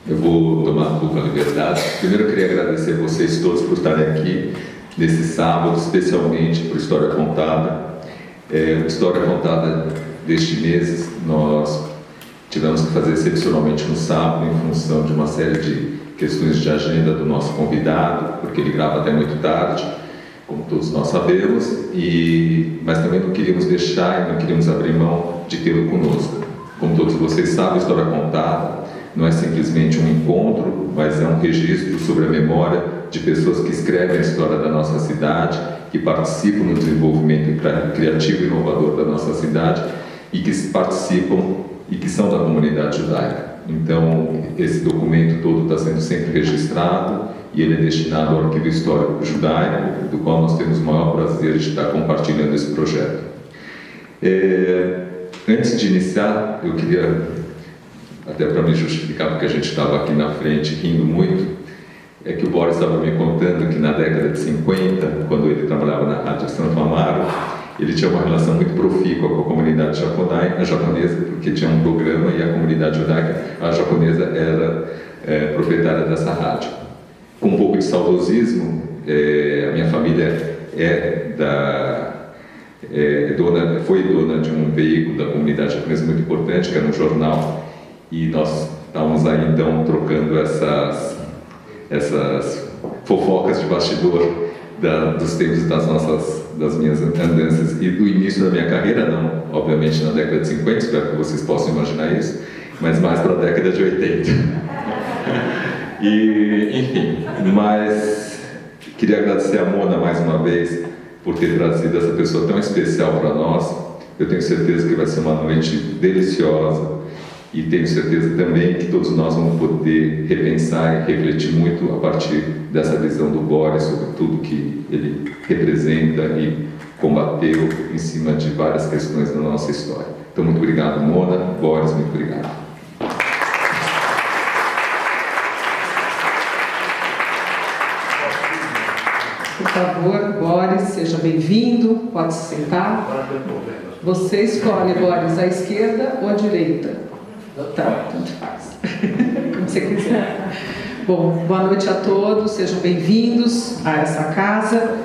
Eu vou tomar um pouco a liberdade. Primeiro eu queria agradecer a vocês todos por estarem aqui nesse sábado, especialmente por História Contada. História Contada deste mês nós tivemos que fazer excepcionalmente no sábado, em função de uma série de questões de agenda do nosso convidado, porque ele grava até muito tarde, como todos nós sabemos, mas também não queríamos deixar e não queríamos abrir mão de tê-lo conosco. Como todos vocês sabem, História Contada não é simplesmente um encontro, mas é um registro sobre a memória de pessoas que escrevem a história da nossa cidade, que participam no desenvolvimento criativo e inovador da nossa cidade e que participam e que são da comunidade judaica. Então, esse documento todo está sendo sempre registrado e ele é destinado ao Arquivo Histórico Judaico, do qual nós temos o maior prazer de estar compartilhando esse projeto. Antes de iniciar, eu queria, até para me justificar, porque a gente estava aqui na frente rindo muito, é que o Boris estava me contando que na década de 50, quando ele trabalhava na Rádio Santo Amaro, ele tinha uma relação muito profícua com a comunidade japonesa, porque tinha um programa e a comunidade judaica, a japonesa, era proprietária dessa rádio. Com um pouco de saudosismo, a minha família foi dona de um veículo da comunidade japonesa muito importante, que era um jornal, e nós estávamos aí então trocando essas fofocas de bastidor dos tempos das minhas andanças e do início da minha carreira, não obviamente na década de 50, espero que vocês possam imaginar isso, mas mais para a década de 80. Enfim, mas queria agradecer a Mona mais uma vez por ter trazido essa pessoa tão especial para nós. Eu tenho certeza que vai ser uma noite deliciosa e tenho certeza também que todos nós vamos poder repensar e refletir muito a partir dessa visão do Boris sobre tudo que ele representa e combateu em cima de várias questões da nossa história. Então, muito obrigado, Mona. Boris, muito obrigado. Por favor, Boris, seja bem-vindo, pode se sentar. Você escolhe, Boris, a esquerda ou a direita? Tá, tanto faz. Como você quiser. Bom, boa noite a todos, sejam bem-vindos a essa casa.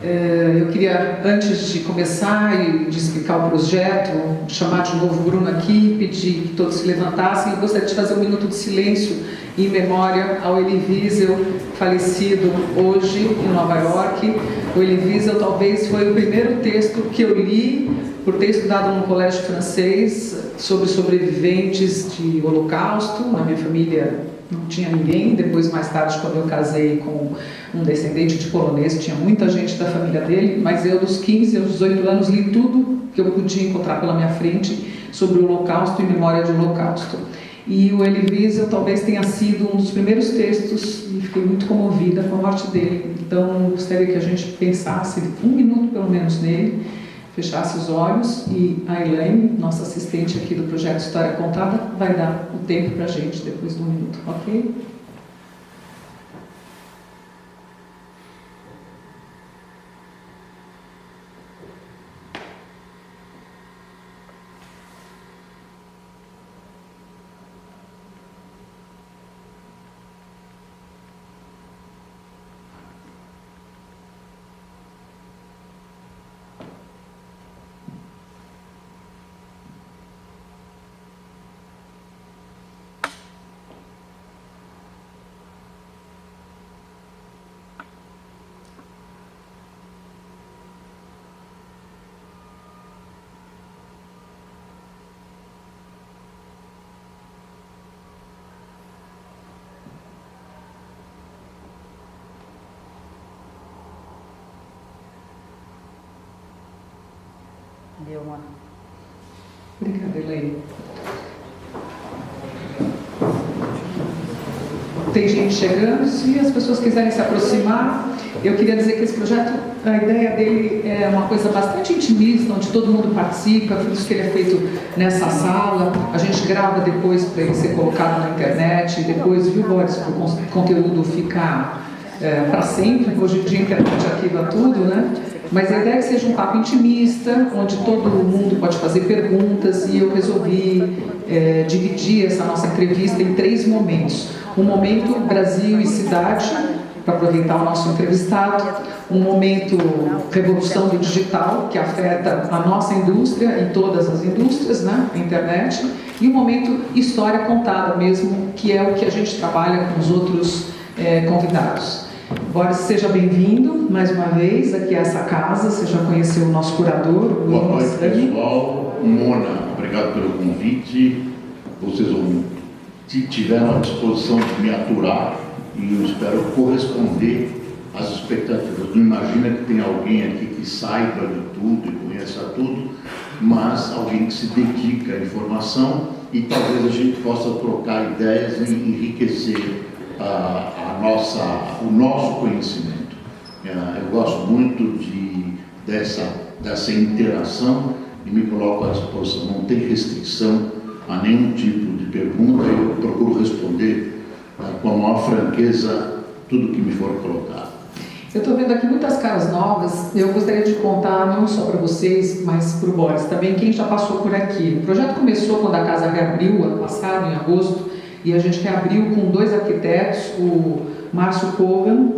Eu queria, antes de começar e de explicar o projeto, chamar de novo o Bruno aqui, pedir que todos se levantassem. Eu gostaria de fazer um minuto de silêncio em memória ao Elie Wiesel, falecido hoje em Nova York. O Elie Wiesel talvez foi o primeiro texto que eu li, por ter estudado num colégio francês, sobre sobreviventes de Holocausto. Na minha família não tinha ninguém. Depois, mais tarde, quando eu casei com um descendente de polonês, tinha muita gente da família dele, mas eu, dos 15 aos 18 anos, li tudo que eu podia encontrar pela minha frente sobre o Holocausto e memória de Holocausto. E o Elie Wiesel talvez tenha sido um dos primeiros textos, e fiquei muito comovida com a morte dele. Então, gostaria que a gente pensasse um minuto, pelo menos, nele, fechasse os olhos, e a Elaine, nossa assistente aqui do Projeto História Contada, vai dar o tempo para a gente depois do minuto, ok? Deu uma... Obrigada, Elaine. Tem gente chegando, se as pessoas quiserem se aproximar, eu queria dizer que esse projeto, a ideia dele é uma coisa bastante intimista, onde todo mundo participa, por isso que ele é feito nessa sala. A gente grava depois para ele ser colocado na internet, e depois, viu, Boris, para o conteúdo ficar para sempre. Hoje em dia a internet arquiva tudo, né? Mas a ideia é que seja um papo intimista, onde todo mundo pode fazer perguntas, e eu resolvi dividir essa nossa entrevista em 3 momentos. Um momento Brasil e cidade, para aproveitar o nosso entrevistado. Um momento revolução do digital, que afeta a nossa indústria e todas as indústrias, né? A internet. E um momento história contada mesmo, que é o que a gente trabalha com os outros convidados. Boris, seja bem-vindo mais uma vez aqui a essa casa. Você já conheceu o nosso curador, o Boa noite, pessoal. Mona, obrigado pelo convite. Vocês tiveram a disposição de me aturar e eu espero corresponder às expectativas. Não imagina que tem alguém aqui que saiba de tudo e conheça tudo, mas alguém que se dedica à informação, e talvez a gente possa trocar ideias e enriquecer o nosso conhecimento. Eu gosto muito dessa interação e me coloco à disposição. Não tem restrição a nenhum tipo de pergunta, eu procuro responder com a maior franqueza tudo que me for colocado. Eu estou vendo aqui muitas caras novas. Eu gostaria de contar, não só para vocês, mas para o Boris também, quem já passou por aqui. O projeto começou quando a casa reabriu, ano passado, em agosto, e a gente reabriu com 2 arquitetos, o Márcio Kogan,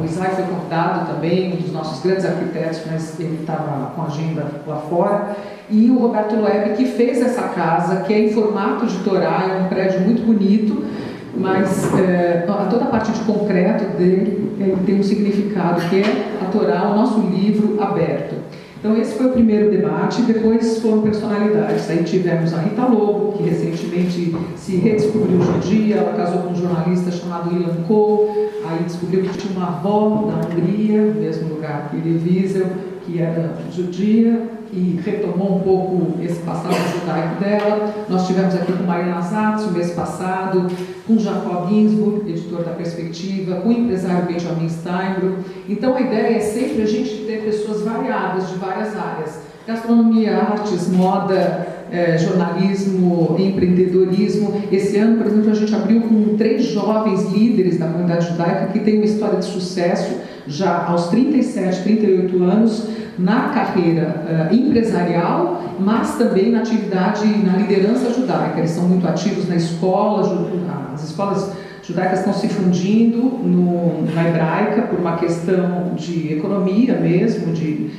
o Isai foi convidado também, um dos nossos grandes arquitetos, mas ele estava com a agenda lá fora, e o Roberto Loeb, que fez essa casa, que é em formato de Torá, é um prédio muito bonito, mas toda a parte de concreto dele tem um significado, que é a Torá, o nosso livro aberto. Então esse foi o primeiro debate, depois foram personalidades. Aí tivemos a Rita Lobo, que recentemente se redescobriu judia, ela casou com um jornalista chamado Ilan Koh, aí descobriu que tinha uma avó da Hungria, no mesmo lugar que Elie Wiesel, que era judia, e retomou um pouco esse passado judaico dela. Nós tivemos aqui com Mariana Zatz, o mês passado, com Jacob Ginsburg, editor da Perspectiva, com o empresário Benjamin Steinbrück. Então a ideia é sempre a gente ter pessoas variadas, de várias áreas. Gastronomia, artes, moda, jornalismo, empreendedorismo. Esse ano, por exemplo, a gente abriu com 3 jovens líderes da comunidade judaica que têm uma história de sucesso já aos 37, 38 anos, na carreira empresarial, mas também na atividade, na liderança judaica. Eles são muito ativos na escola, as escolas judaicas estão se fundindo na hebraica por uma questão de economia mesmo, de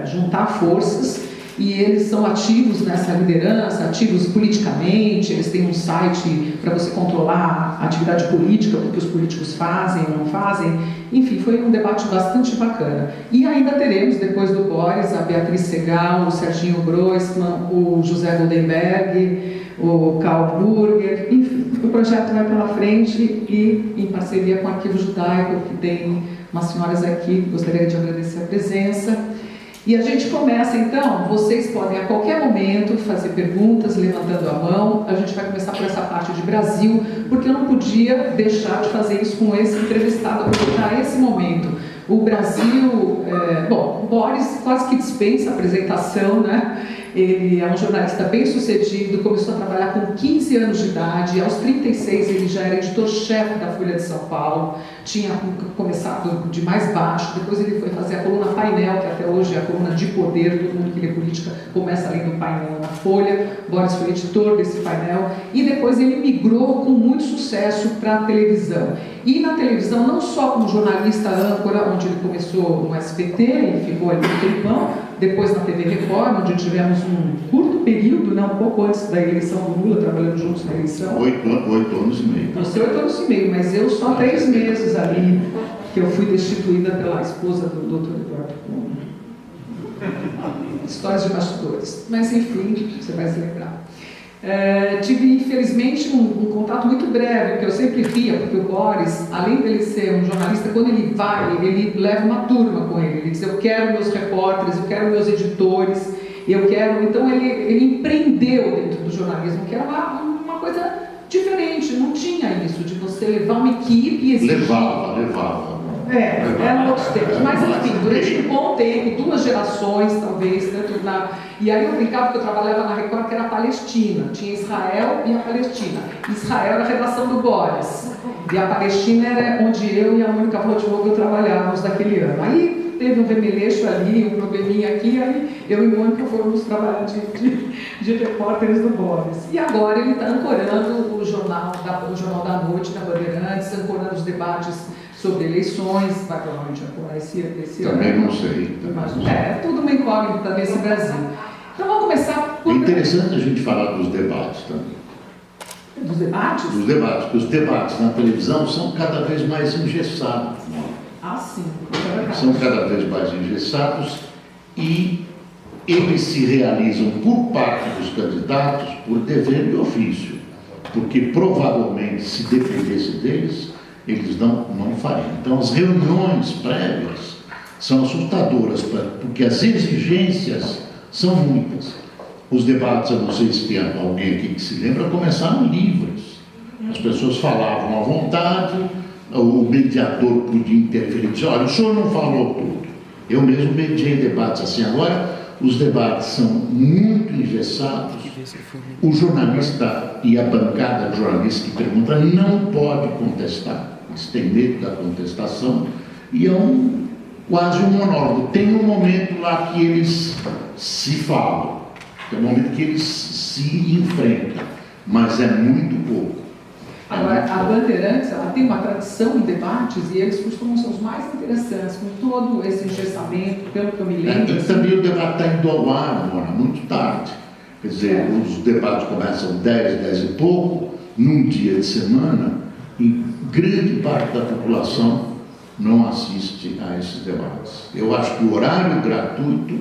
juntar forças, e eles são ativos nessa liderança, ativos politicamente. Eles têm um site para você controlar a atividade política, o que os políticos fazem ou não fazem. Enfim, foi um debate bastante bacana. E ainda teremos, depois do Boris, a Beatriz Segal, o Serginho Groisman, o José Goldenberg, o Karl Burger. Enfim, o projeto vai pela frente e em parceria com o Arquivo Judaico, que tem umas senhoras aqui, gostaria de agradecer a presença. E a gente começa então, vocês podem a qualquer momento fazer perguntas, levantando a mão. A gente vai começar por essa parte de Brasil, porque eu não podia deixar de fazer isso com esse entrevistado, aproveitar esse momento. O Brasil, o Boris quase que dispensa a apresentação, né? Ele é um jornalista bem sucedido, começou a trabalhar com 15 anos de idade, aos 36 ele já era editor-chefe da Folha de São Paulo, tinha começado de mais baixo, depois ele foi fazer a coluna Painel, que até hoje é a coluna de poder, todo mundo que lê política começa lendo Painel na Folha. Boris foi editor desse painel, e depois ele migrou com muito sucesso para a televisão. E na televisão, não só como jornalista âncora, onde ele começou no SBT e ficou ali um tempão, depois na TV Record, onde tivemos um curto período, né, um pouco antes da eleição do Lula, trabalhando juntos na eleição. 8 anos e meio. Você 8 anos e meio, mas eu só 3 meses ali, que eu fui destituída pela esposa do Dr. Eduardo Cunha. Histórias de bastidores. Mas enfim, você vai se lembrar. Tive, infelizmente, um contato muito breve, porque eu sempre ria, porque o Boris, além dele ser um jornalista, quando ele vai, ele leva uma turma com ele. Ele diz, eu quero meus repórteres, eu quero meus editores, eu quero... Então, ele empreendeu dentro do jornalismo, que era uma coisa diferente, não tinha isso, de você levar uma equipe e exigir. Levava. Eram outros tempos, mas enfim, durante um bom tempo, 2 gerações talvez, e aí eu brincava que eu trabalhava na Record, que era a Palestina, tinha Israel e a Palestina. Israel era a redação do Boris, e a Palestina era onde eu e a Mônica Vlodvogel trabalhávamos naquele ano. Aí teve um remeleixo ali, um probleminha aqui, aí eu e Mônica fomos trabalhar de repórteres do Boris. E agora ele está ancorando o Jornal da Noite da Bandeirantes, ancorando os debates sobre eleições, vai provavelmente ancorar esse Também ano. não sei. É tudo uma incógnita nesse Brasil. Então vamos começar É interessante a gente falar dos debates também. dos debates? Dos debates, porque os debates na televisão são cada vez mais engessados. Ah, sim, é verdade. São cada vez mais engessados e eles se realizam por parte dos candidatos por dever e ofício, porque provavelmente, se dependesse deles, eles não fariam. Então, as reuniões prévias são assustadoras, porque as exigências são muitas. Os debates, eu não sei se tem alguém aqui que se lembra, começaram livres. As pessoas falavam à vontade, o mediador podia interferir e dizer, olha, o senhor não falou tudo. Eu mesmo mediei debates assim. Agora, os debates são muito engessados. O jornalista e a bancada de jornalistas que pergunta não pode contestar. Eles têm medo da contestação e é quase um monólogo. Tem um momento lá que eles se falam, tem um momento que eles se enfrentam, mas é muito pouco. Agora, a Bandeirantes, ela tem uma tradição em debates e eles costumam ser os mais interessantes, com todo esse engessamento, pelo que eu me lembro. E também o debate está indo ao ar, Mona, muito tarde. Quer dizer, os debates começam 10 e pouco, num dia de semana, e grande parte da população não assiste a esses debates. Eu acho que o horário gratuito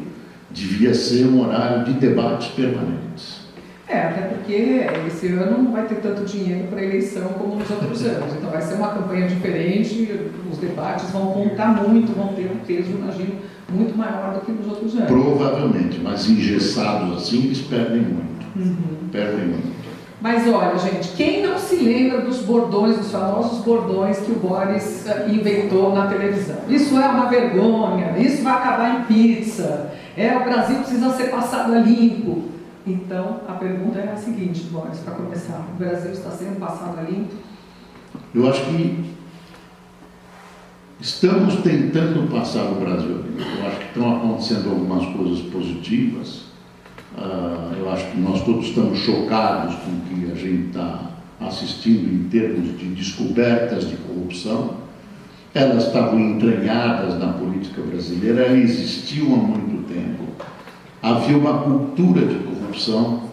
devia ser um horário de debates permanentes. Até porque esse ano não vai ter tanto dinheiro para eleição como nos outros anos. Então vai ser uma campanha diferente, os debates vão contar muito, vão ter um peso, imagino, muito maior do que nos outros anos. Provavelmente, mas engessados assim, eles perdem muito. Perdem muito. Mas olha, gente, quem não se lembra dos bordões, dos famosos bordões que o Boris inventou na televisão? Isso é uma vergonha, isso vai acabar em pizza, o Brasil precisa ser passado a limpo. Então, a pergunta é a seguinte, Boris, para começar, o Brasil está sendo passado a limpo? Eu acho que estamos tentando passar o Brasil a limpo. Eu acho que estão acontecendo algumas coisas positivas. Eu acho que nós todos estamos chocados com o que a gente está assistindo em termos de descobertas de corrupção. Elas estavam entranhadas na política brasileira, elas existiam há muito tempo. Havia uma cultura de corrupção.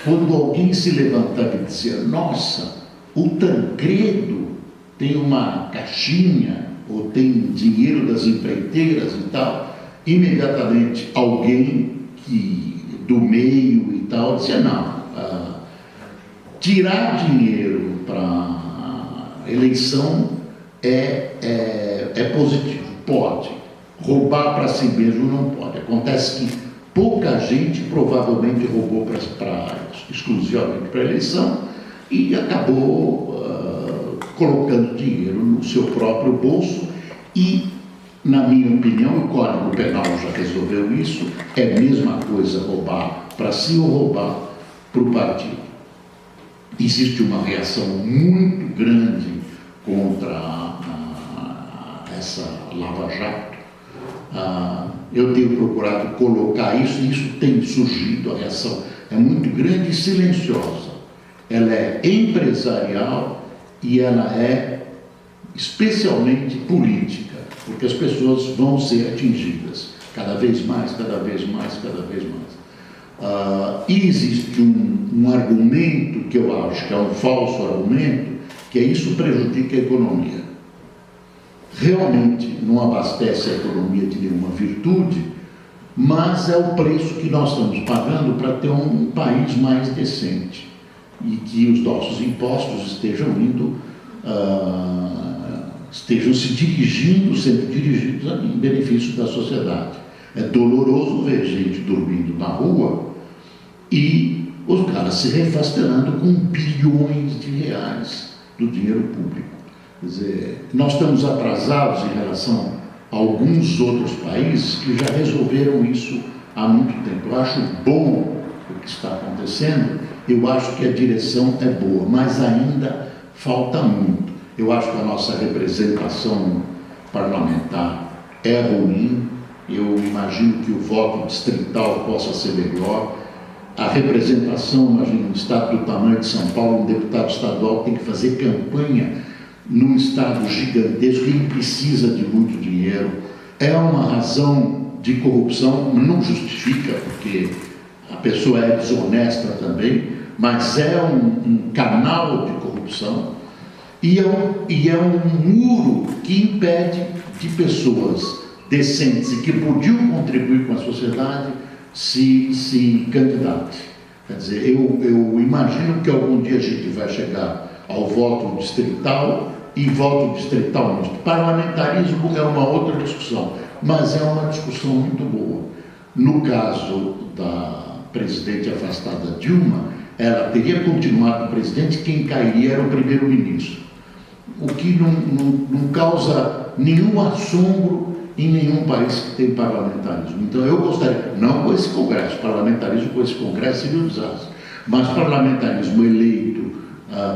Quando alguém se levantava e dizia, nossa, o Tancredo tem uma caixinha, ou tem dinheiro das empreiteiras e tal, imediatamente alguém do meio e tal dizia, não, tirar dinheiro para eleição é positivo, pode. Roubar para si mesmo não pode. Acontece que pouca gente provavelmente roubou exclusivamente para a eleição e acabou colocando dinheiro no seu próprio bolso e, na minha opinião, o Código Penal já resolveu isso, é a mesma coisa roubar para si ou roubar para o partido. Existe uma reação muito grande contra essa Lava Jato. Eu tenho procurado colocar isso e isso tem surgido, a reação é muito grande e silenciosa. Ela é empresarial e ela é especialmente política, porque as pessoas vão ser atingidas cada vez mais, cada vez mais, cada vez mais. E existe um argumento que eu acho que é um falso argumento, que é isso prejudica a economia. Realmente não abastece a economia de nenhuma virtude, mas é o preço que nós estamos pagando para ter um país mais decente e que os nossos impostos estejam estejam se dirigindo, sendo dirigidos em benefício da sociedade. É doloroso ver gente dormindo na rua e os caras se refastelando com bilhões de reais do dinheiro público. Quer dizer, nós estamos atrasados em relação a alguns outros países que já resolveram isso há muito tempo. Eu acho bom o que está acontecendo, eu acho que a direção é boa, mas ainda falta muito. Eu acho que a nossa representação parlamentar é ruim. Eu imagino que o voto distrital possa ser melhor. A representação, imagina, um estado do tamanho de São Paulo, um deputado estadual tem que fazer campanha num estado gigantesco e precisa de muito dinheiro. É uma razão de corrupção, não justifica, porque a pessoa é desonesta também, mas é um canal de corrupção e é um muro que impede de pessoas decentes e que podiam contribuir com a sociedade se candidatem. Quer dizer, eu imagino que algum dia a gente vai chegar ao voto distrital e voto distrital misto. Parlamentarismo é uma outra discussão, mas é uma discussão muito boa. No caso da presidente afastada Dilma, ela teria continuado presidente, quem cairia era o primeiro-ministro, o que não causa nenhum assombro em nenhum país que tem parlamentarismo. Então eu gostaria, não com esse Congresso, parlamentarismo com esse Congresso seria um desastre, mas parlamentarismo eleito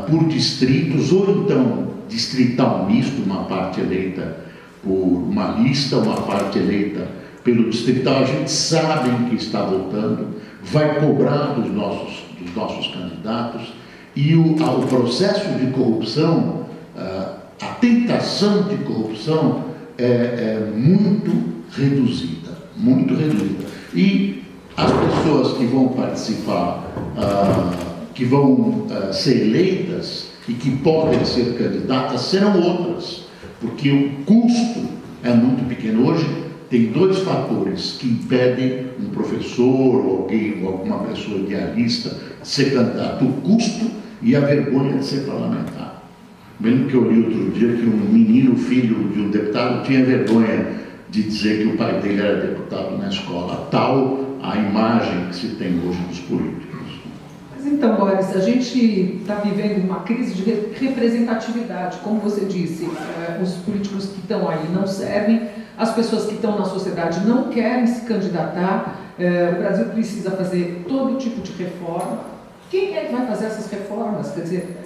por distritos, ou então distrital misto, uma parte eleita por uma lista, uma parte eleita pelo distrital. A gente sabe em que está votando, vai cobrar dos nossos candidatos, e o processo de corrupção, a tentação de corrupção é muito reduzida, muito reduzida. E as pessoas que vão participar, que vão ser eleitas e que podem ser candidatas serão outras, porque o custo é muito pequeno. Hoje tem dois fatores que impedem um professor, ou alguém, ou alguma pessoa idealista de ser candidato: o custo e a vergonha de ser parlamentar. Mesmo que eu li outro dia que um menino, filho de um deputado, tinha vergonha de dizer que o pai dele era deputado na escola. Tal a imagem que se tem hoje dos políticos. Mas então, Boris, a gente está vivendo uma crise de representatividade. Como você disse, os políticos que estão aí não servem, as pessoas que estão na sociedade não querem se candidatar, o Brasil precisa fazer todo tipo de reforma. Quem é que vai fazer essas reformas? Quer dizer,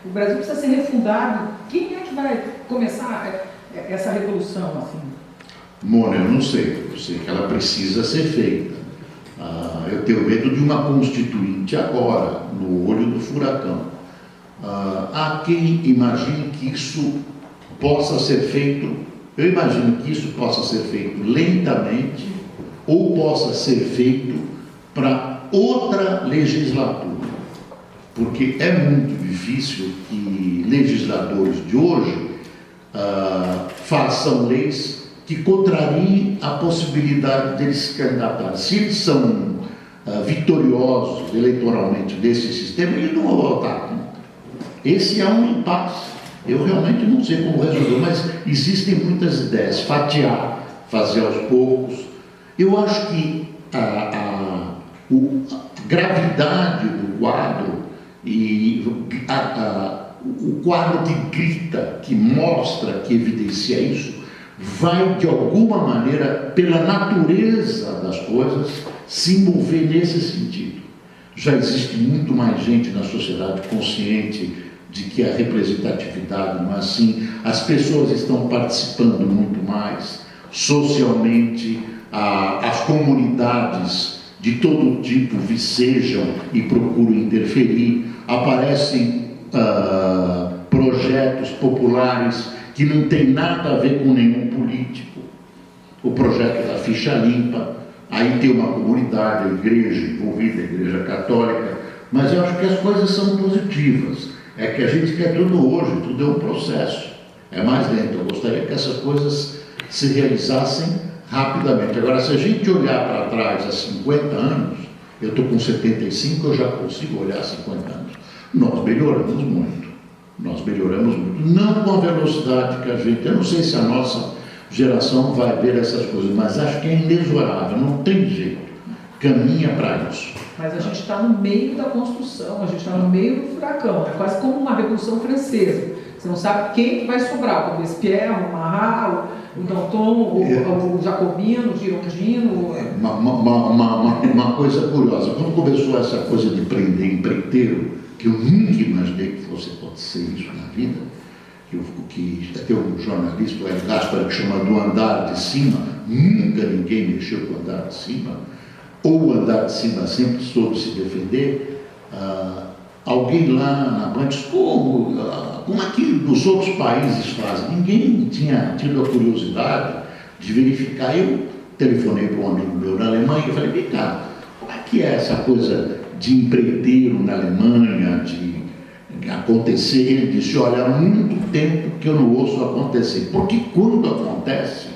o Brasil precisa ser refundado. Quem é que vai começar essa revolução assim? Mona, eu não sei. Eu sei que ela precisa ser feita. Eu tenho medo de uma constituinte agora, no olho do furacão. Há quem imagine que isso possa ser feito, eu imagino que isso possa ser feito lentamente, ou possa ser feito para outra legislatura. Porque é muito difícil que legisladores de hoje façam leis que contrariem a possibilidade deles se candidatarem. Se eles são vitoriosos eleitoralmente desse sistema, eles não vão votar contra. Esse é um impasse. Eu realmente não sei como resolver, mas existem muitas ideias. Fatiar, fazer aos poucos. Eu acho que a gravidade do quadro e o quadro que grita, que mostra, que evidencia isso, vai de alguma maneira, pela natureza das coisas, se mover nesse sentido. Já existe muito mais gente na sociedade consciente de que a representatividade não é assim, as pessoas estão participando muito mais socialmente, as comunidades de todo tipo vicejam e procuram interferir, aparecem projetos populares que não tem nada a ver com nenhum político. O projeto da ficha limpa, aí tem uma comunidade, a igreja envolvida, a igreja católica, mas eu acho que as coisas são positivas. É que a gente quer tudo hoje, tudo é um processo, é mais lento. Eu gostaria que essas coisas se realizassem rapidamente. Agora, se a gente olhar para trás há 50 anos, eu estou com 75, eu já consigo olhar 50 anos, nós melhoramos muito. Nós melhoramos muito, não com a velocidade que a gente... Eu não sei se a nossa geração vai ver essas coisas, mas acho que é inexorável, não tem jeito. Caminha para isso. Mas a gente está no meio da construção, a gente está no meio do furacão. É quase como uma Revolução Francesa. Você não sabe quem que vai sobrar, o Robespierre, o Marat, o Danton, o Jacobino, o Girondino. Uma coisa curiosa, quando começou essa coisa de prender empreiteiro, que eu nunca imaginei que fosse acontecer isso na vida, que tem um jornalista, o Hélio Gaspar, que chama do andar de cima. Nunca ninguém mexeu com o andar de cima, ou o andar de cima sempre soube se defender. Alguém lá na Band disse, como aqui nos outros países fazem? Ninguém tinha tido a curiosidade de verificar. Eu telefonei para um amigo meu na Alemanha e falei, vem cá, como é que é essa coisa de empreiteiro na Alemanha, de acontecer? Ele disse, olha, há muito tempo que eu não ouço acontecer, porque quando acontece,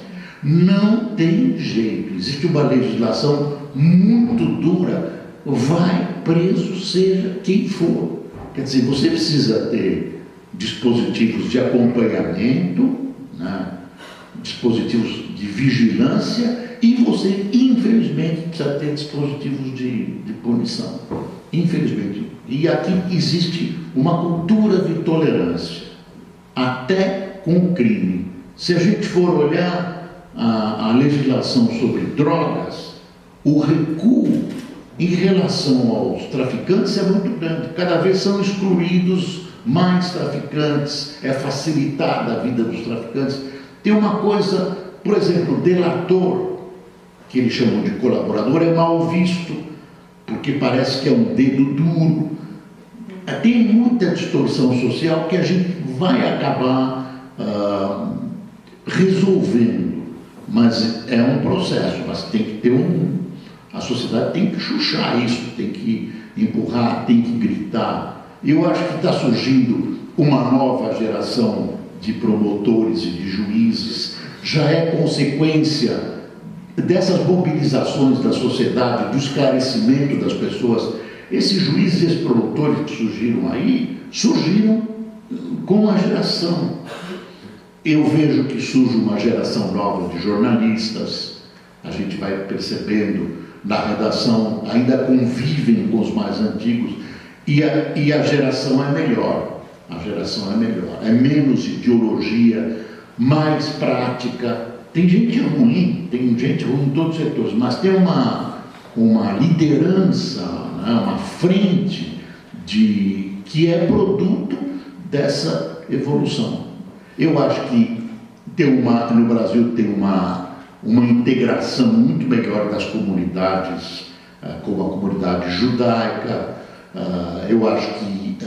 não tem jeito, existe uma legislação muito dura, vai preso seja quem for. Quer dizer, você precisa ter dispositivos de acompanhamento, né? Dispositivos de vigilância, e você, infelizmente, precisa ter dispositivos de punição. Infelizmente. E aqui existe uma cultura de tolerância, até com o crime. Se a gente for olhar a legislação sobre drogas, o recuo em relação aos traficantes é muito grande. Cada vez são excluídos mais traficantes, é facilitada a vida dos traficantes. Tem uma coisa, por exemplo, delator, que eles chamam de colaborador, é mal visto, porque parece que é um dedo duro. Tem muita distorção social que a gente vai acabar resolvendo, mas é um processo, mas tem que ter a sociedade tem que chuchar isso, tem que empurrar, tem que gritar. Eu acho que está surgindo uma nova geração de promotores e de juízes, já é consequência dessas mobilizações da sociedade, do esclarecimento das pessoas. Esses juízes e esses promotores que surgiram aí, surgiram com uma geração. Eu vejo que surge uma geração nova de jornalistas, a gente vai percebendo na redação, ainda convivem com os mais antigos, e a geração é melhor. A geração é melhor, é menos ideologia, mais prática. Tem gente ruim em todos os setores, mas tem uma liderança, né, uma frente que é produto dessa evolução. Eu acho que no Brasil tem uma integração muito melhor das comunidades, como a comunidade judaica. Eu acho que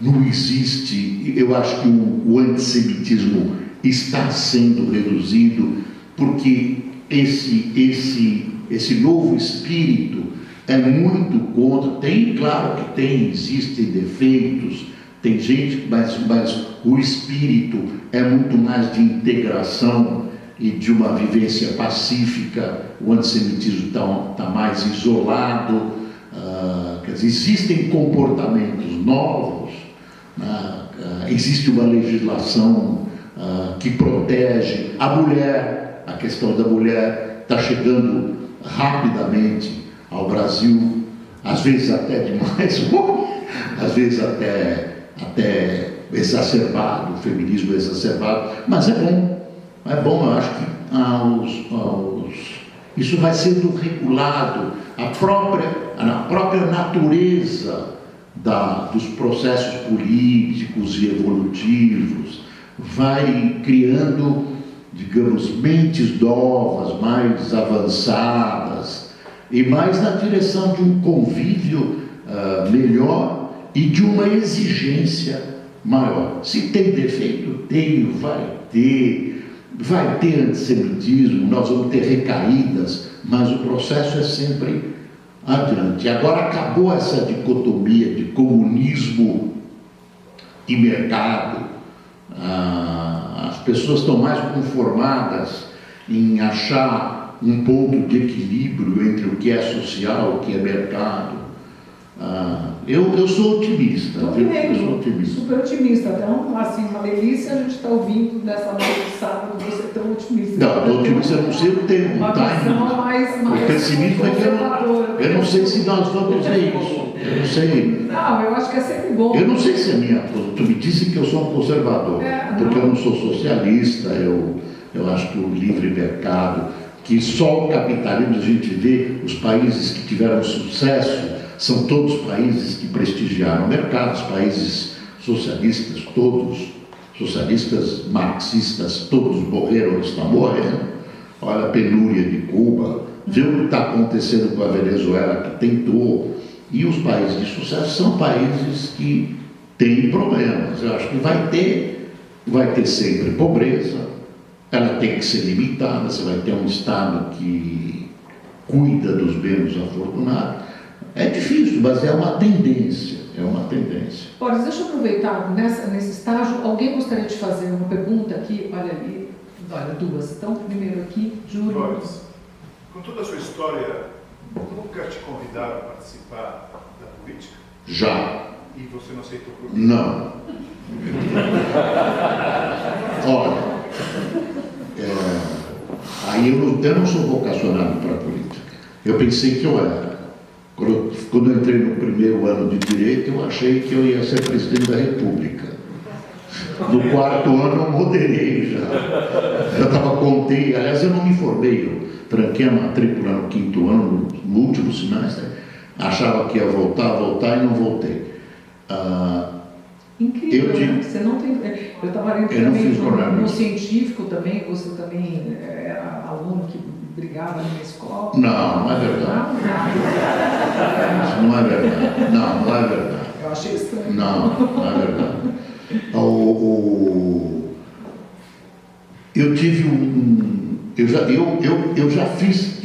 não existe, eu acho que o antissemitismo está sendo reduzido, porque esse novo espírito é muito contra. Claro que existem defeitos, tem gente, mas o espírito é muito mais de integração e de uma vivência pacífica. O antissemitismo está mais isolado. Quer dizer, existem comportamentos novos, existe uma legislação que protege a mulher. A questão da mulher está chegando rapidamente ao Brasil, às vezes até demais, às vezes até exacerbado, o feminismo exacerbado, mas é bom, eu acho que isso vai sendo regulado, na própria natureza dos processos políticos e evolutivos, vai criando, digamos, mentes novas, mais avançadas, e mais na direção de um convívio melhor e de uma exigência maior. Se tem defeito, vai ter antissemitismo, nós vamos ter recaídas, mas o processo é sempre adiante. Agora acabou essa dicotomia de comunismo e mercado. As pessoas estão mais conformadas em achar um ponto de equilíbrio entre o que é social e o que é mercado. Eu sou otimista. Eu sou otimista. Super otimista. Então, assim, uma delícia a gente está ouvindo dessa noite de sábado você tão otimista. Não, eu estou otimista, eu não sei o tempo. Uma visão mais o pessimismo é que eu não sei se nós vamos ver isso. Eu não sei. Não, eu acho que é sempre bom. Eu não sei se é minha. Tu me disse que eu sou um conservador, porque eu não sou socialista. Eu acho que o livre mercado, que só o capitalismo a gente vê, os países que tiveram sucesso são todos países que prestigiaram o mercado, os países socialistas, todos socialistas, marxistas, todos morreram ou estão morrendo. Olha a penúria de Cuba, vê o que está acontecendo com a Venezuela, que tentou. E os países de sucesso são países que têm problemas. Eu acho que vai ter sempre pobreza, ela tem que ser limitada, você vai ter um Estado que cuida dos menos afortunados. É difícil, mas é uma tendência, Boris, deixa eu aproveitar, nesse estágio, alguém gostaria de fazer uma pergunta aqui? Olha ali, olha, duas. Então, primeiro aqui, Júlio. Boris, com toda a sua história, nunca te convidaram a participar da política? Já. E você não aceitou por quê? Não. Olha, aí eu não sou vocacionado para a política. Eu pensei que eu era. Quando eu entrei no primeiro ano de Direito, eu achei que eu ia ser presidente da República. No quarto ano eu moderei já. Contei, aliás, eu não me formei, eu tranquei a matrícula no quinto ano, no último semestre, achava que ia voltar e não voltei. Incrível, né? Você não tem. Eu estava lendo também no científico também, você também era aluno que brigava na escola. Não é verdade. Não é verdade. Não é verdade. Eu achei estranho. Não é verdade. Eu tive eu já fiz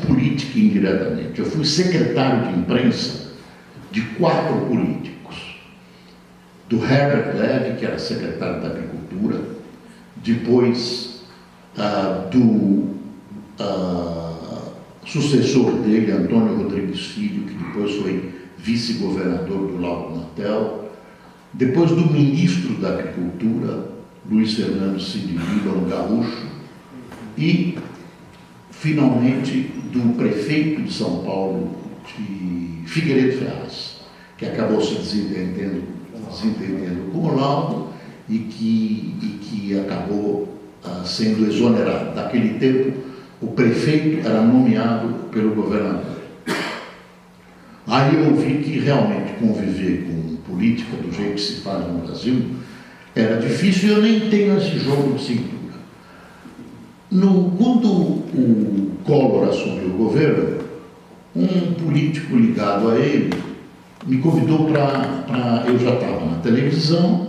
política indiretamente. Eu fui secretário de imprensa de 4 políticos. Do Herbert Levy, que era secretário da Agricultura, depois do sucessor dele, Antônio Rodrigues Filho, que depois foi vice-governador do Lago Natel, depois do ministro da Agricultura, Luiz Fernando Sidney, um gaúcho, e, finalmente, do prefeito de São Paulo, de Figueiredo Ferraz, que acabou se desentendendo com o Laudo e que acabou sendo exonerado. Naquele tempo, o prefeito era nomeado pelo governador. Aí eu vi que realmente conviver com política do jeito que se faz no Brasil era difícil e eu nem tenho esse jogo de cintura. Quando o Collor assumiu o governo, um político ligado a ele me convidou para... Eu já estava na televisão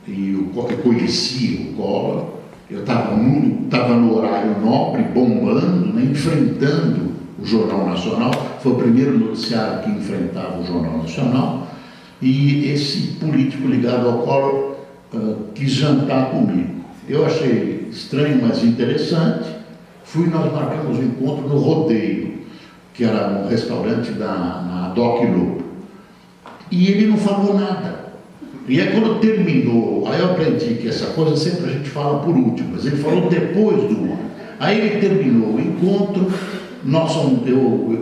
e eu conhecia o Collor, eu estava no horário nobre, bombando, né, enfrentando o Jornal Nacional, foi o primeiro noticiário que enfrentava o Jornal Nacional, e esse político ligado ao Collor quis jantar comigo. Eu achei estranho, mas interessante. Nós marcamos um encontro no Rodeio, que era um restaurante na Doc Lobo. E ele não falou nada. E aí quando terminou, aí eu aprendi que essa coisa sempre a gente fala por último, mas ele falou depois do... Aí ele terminou o encontro,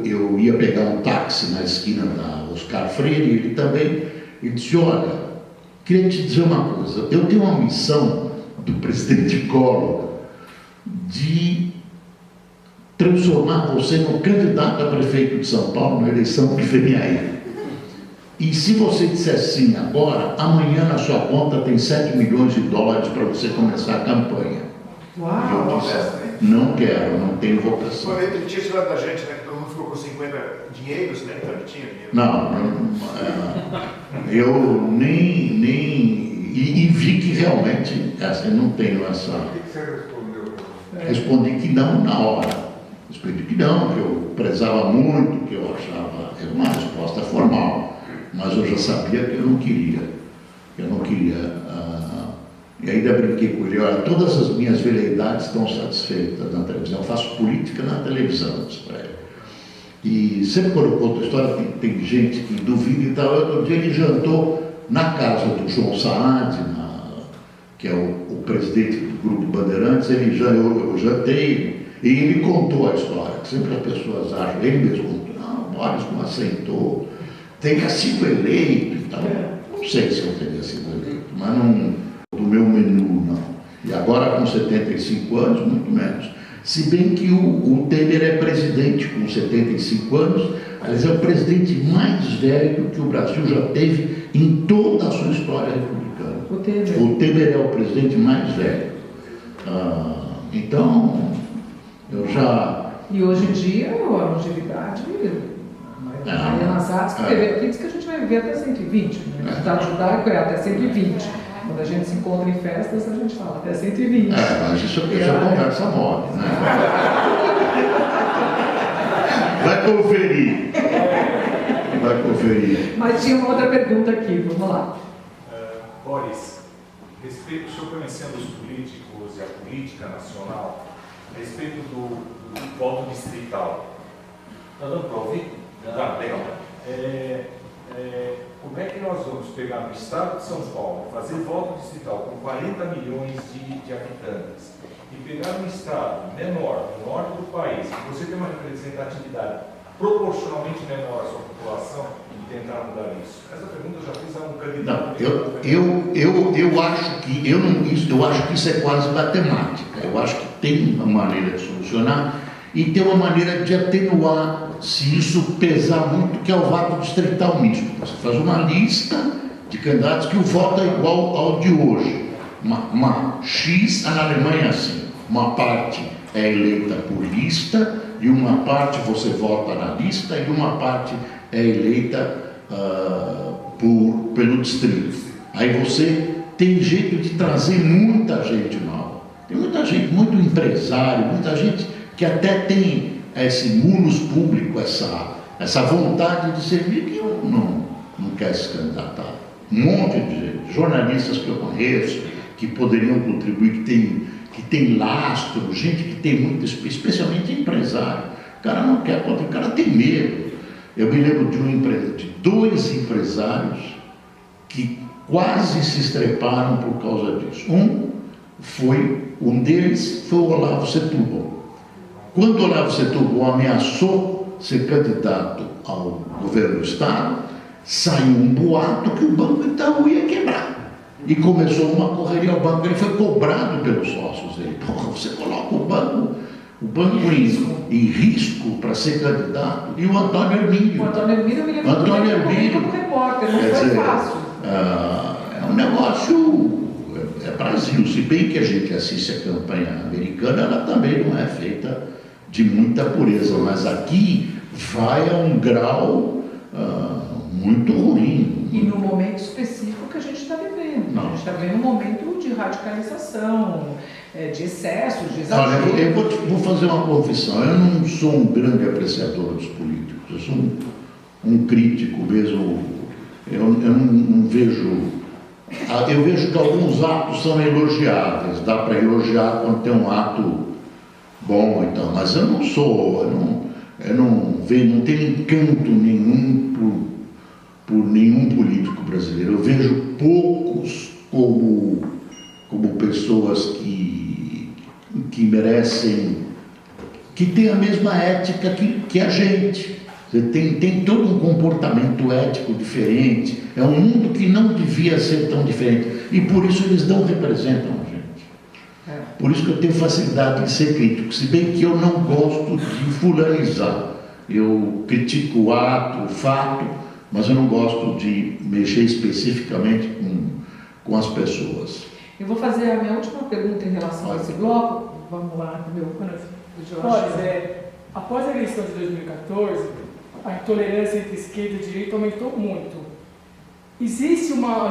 eu ia pegar um táxi na esquina da Oscar Freire, e ele também, e disse, olha, queria te dizer uma coisa, eu tenho uma missão do presidente Collor de transformar você no candidato a prefeito de São Paulo na eleição que vem aí. E se você disser sim agora, amanhã na sua conta tem 7 milhões de dólares para você começar a campanha. Uau! Eu disse, não quero, não tenho vocação. Mas ele tinha tirado da gente, né? Que todo mundo ficou com 50 dinheiros, né? Então ele tinha dinheiro. Eu nem e vi que realmente eu não tenho essa... O que você respondeu? Respondi que não na hora. Respondi que não, que eu prezava muito, que eu achava... Era uma resposta formal. Mas eu já sabia que eu não queria. E ainda brinquei com ele, olha, todas as minhas veleidades estão satisfeitas na televisão. Eu faço política na televisão, disse para ele. E sempre quando eu conto a história, tem gente que duvida e tal. Outro dia ele jantou na casa do João Saad, que é o presidente do Grupo Bandeirantes. Eu jantei e ele contou a história, que sempre as pessoas acham, ele mesmo contou, não, o Boris não aceitou, teria sido eleito e tal. Não sei se eu teria sido eleito, mas não do meu menu, não. E agora com 75 anos, muito menos. Se bem que o Temer é presidente com 75 anos, aliás, é o presidente mais velho que o Brasil já teve em toda a sua história republicana. O Temer. O Temer é o presidente mais velho. Então, eu já... E hoje em dia, a longevidade, a Maria Nazaré, que teve aqui, diz que a gente vai viver até 120. Né? O estado judaico é até 120. Quando a gente se encontra em festas, a gente fala até 120. Mas isso é conversa mole, né? Vai conferir. Vai conferir. Mas tinha uma outra pergunta aqui, vamos lá. Boris, o senhor conhecendo os políticos e a política nacional, a respeito do voto distrital. Está dando para ouvir? Tá, legal. Como é que nós vamos pegar no estado de São Paulo, fazer voto distrital com 40 milhões de habitantes, e pegar um estado menor, no norte do país, que você tem uma representatividade proporcionalmente menor à sua população, e tentar mudar isso? Essa pergunta eu já fiz a um candidato. Eu acho que isso é quase matemática. Eu acho que tem uma maneira de solucionar e tem uma maneira de atenuar se isso pesar muito, que é o voto distrital misto. Você faz uma lista de candidatos que o voto é igual ao de hoje. Uma X, na Alemanha é assim, uma parte é eleita por lista e uma parte você vota na lista e uma parte é eleita pelo distrito. Aí você tem jeito de trazer muita gente nova. Tem muita gente, muito empresário, muita gente que até tem esse munus público, essa vontade de servir, que não quer se candidatar. Um monte de gente, jornalistas que eu conheço, que poderiam contribuir, que tem lastro, gente que tem muito, especialmente empresário. O cara não quer, o cara tem medo. Eu me lembro de dois empresários que quase se estreparam por causa disso. Um deles foi o Olavo Setúbal. Quando o Olavo Setúbal ameaçou ser candidato ao governo do Estado, saiu um boato que o Banco Itaú ia quebrar. E começou uma correria ao banco. Ele foi cobrado pelos sócios dele. Porra, você coloca o banco em risco para ser candidato. E o Antônio Hermínio. O Antônio Hermínio, eu me lembro como repórter, não foi fácil. É um negócio... É Brasil, se bem que a gente assiste a campanha americana, ela também não é feita de muita pureza, mas aqui vai a um grau muito ruim. E no momento específico que a gente está vivendo. A gente está vivendo um momento de radicalização, de excessos, de exagero. Olha, eu vou fazer uma confissão, eu não sou um grande apreciador dos políticos, eu sou um crítico mesmo, eu não vejo... Eu vejo que alguns atos são elogiáveis, dá para elogiar quando tem um ato bom e tal, mas eu não tenho encanto nenhum por nenhum político brasileiro. Eu vejo poucos como pessoas que merecem, que têm a mesma ética que a gente. Tem todo um comportamento ético diferente, é um mundo que não devia ser tão diferente, e por isso eles não representam a gente. Por isso que eu tenho facilidade em ser crítico, se bem que eu não gosto de fulanizar. Eu critico o ato, o fato, mas eu não gosto de mexer especificamente com as pessoas. Eu vou fazer a minha última pergunta em relação a esse bloco. Vamos lá, meu Jorge. Após a eleição de 2014, a intolerância entre esquerda e direita aumentou muito. Existe uma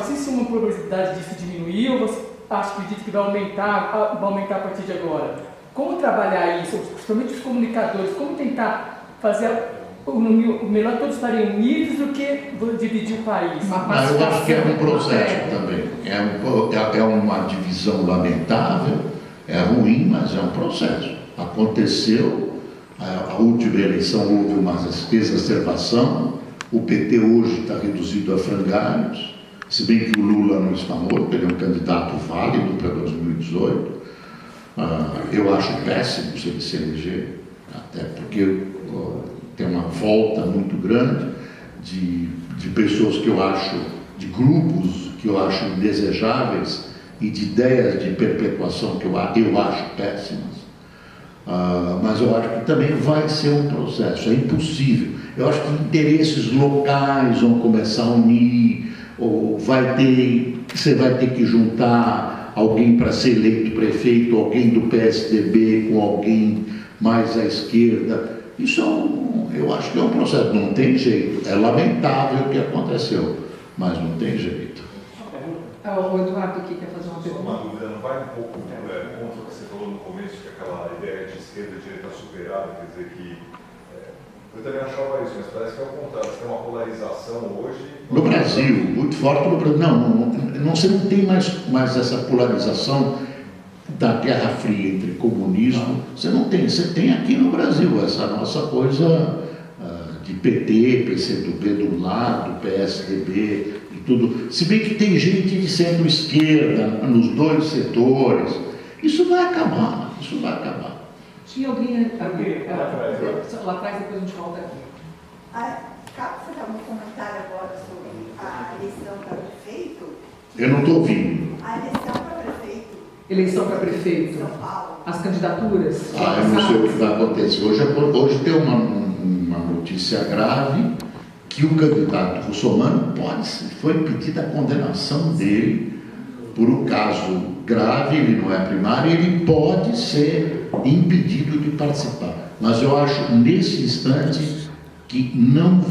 probabilidade disso diminuir ou você acredita que vai aumentar a partir de agora? Como trabalhar isso, principalmente os comunicadores, como tentar fazer o melhor todos estarem unidos do que dividir o país? Eu acho que é um processo também. É uma divisão lamentável, é ruim, mas é um processo. Aconteceu. A última eleição houve uma exacerbação, o PT hoje está reduzido a frangalhos, se bem que o Lula não está morto, ele é um candidato válido para 2018. Eu acho péssimo se ele se eleger, até porque tem uma volta muito grande de pessoas que eu acho, de grupos que eu acho indesejáveis e de ideias de perpetuação que eu acho péssimas. Mas eu acho que também vai ser um processo, é impossível. Eu acho que interesses locais vão começar a unir, ou vai ter você vai ter que juntar alguém para ser eleito prefeito, alguém do PSDB com alguém mais à esquerda. Isso eu acho que é um processo, não tem jeito. É lamentável o que aconteceu, mas não tem jeito. O Eduardo aqui quer fazer uma Só uma pergunta. dúvida, não vai um pouco contra o que você falou no começo, que aquela ideia de esquerda e direita superada, quer dizer que... eu também achava isso, mas parece que é o contrário, você tem uma polarização hoje... No Brasil, muito forte no Brasil. Não, você não tem mais essa polarização da Guerra Fria entre comunismo. Você não tem, você tem aqui no Brasil essa nossa coisa de PT, PCdoB do lado, PSDB e tudo. Se bem que tem gente de centro-esquerda nos dois setores. Isso vai acabar, isso vai acabar. Tinha alguém aqui? Lá atrás, depois a gente volta aqui. Cabe você dar um comentário agora sobre a eleição para prefeito? Eu não estou ouvindo. A eleição para prefeito Eleição para de prefeito. São Paulo. As candidaturas. Eu não sei o que vai acontecer. Hoje tem uma notícia grave que o candidato russomano foi pedida a condenação dele por um caso grave, ele não é primário, ele pode ser impedido de participar. Mas eu acho, nesse instante, que não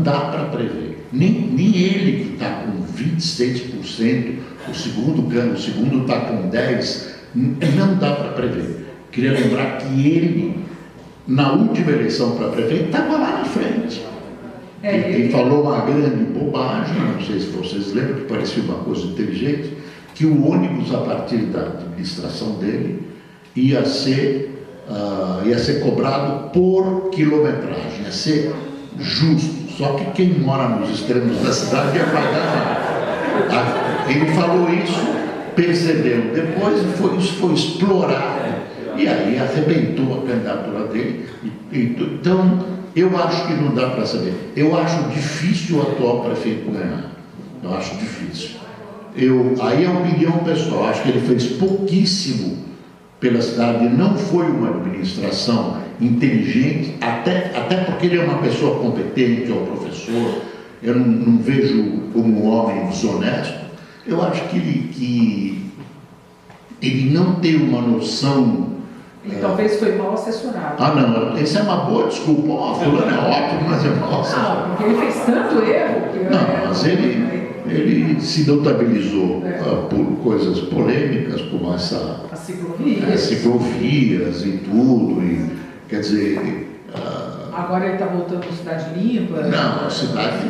dá para prever. Nem ele, que está com 26%, o segundo está com 10%, não dá para prever. Queria lembrar que ele, na última eleição para prefeito, estava lá na frente. Ele falou uma grande bobagem, não sei se vocês lembram, que parecia uma coisa inteligente, que o ônibus, a partir da administração dele, ia ser cobrado por quilometragem, ia ser justo. Só que quem mora nos extremos da cidade ia pagar nada. Ele falou isso, percebeu depois, isso foi explorado, e aí arrebentou a candidatura dele. Então, eu acho que não dá para saber. Eu acho difícil o atual prefeito ganhar. Eu acho difícil. Aí é opinião pessoal, acho que ele fez pouquíssimo pela cidade, não foi uma administração inteligente, até porque ele é uma pessoa competente, é um professor, eu não vejo como um homem desonesto. Eu acho que ele não tem uma noção... Ele talvez foi mal assessorado. Não, isso é uma boa desculpa. Fulano é ótimo, mas é mal assessorado. Não, porque ele fez tanto erro que... Não, mas ele se notabilizou por coisas polêmicas, como as ciclovias e tudo, e, quer dizer... Agora ele está voltando para Cidade Limpa. Não, a cidade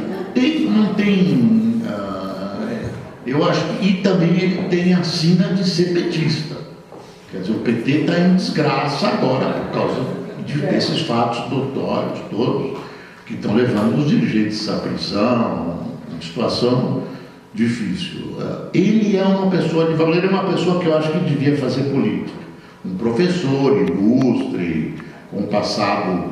não tem... eu acho que... E também ele tem a sina de ser petista. Quer dizer, o PT está em desgraça agora por causa desses fatos notórios todos, que estão levando os dirigentes à prisão, uma situação difícil. Ele é uma pessoa de valor, ele é uma pessoa que eu acho que devia fazer política. Um professor ilustre, com um passado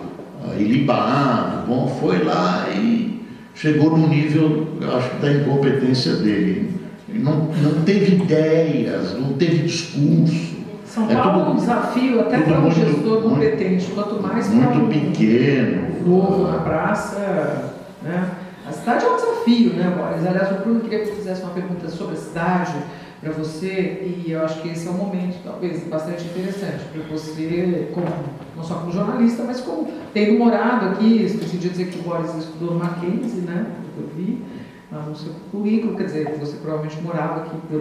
ilibado, foi lá e chegou no nível, eu acho que da incompetência dele. Ele não teve ideias, não teve discurso. São Paulo é um desafio até para um gestor competente, quanto mais para um pequeno, novo na praça, né? A cidade é um desafio, né, Boris? Aliás, o Bruno queria que você fizesse uma pergunta sobre a cidade para você, e eu acho que esse é um momento, talvez, bastante interessante para você, não só como jornalista, mas como tendo morado aqui. Esqueci de dizer que o Boris estudou no Mackenzie, né? Eu vi no seu currículo, quer dizer, você provavelmente morava aqui por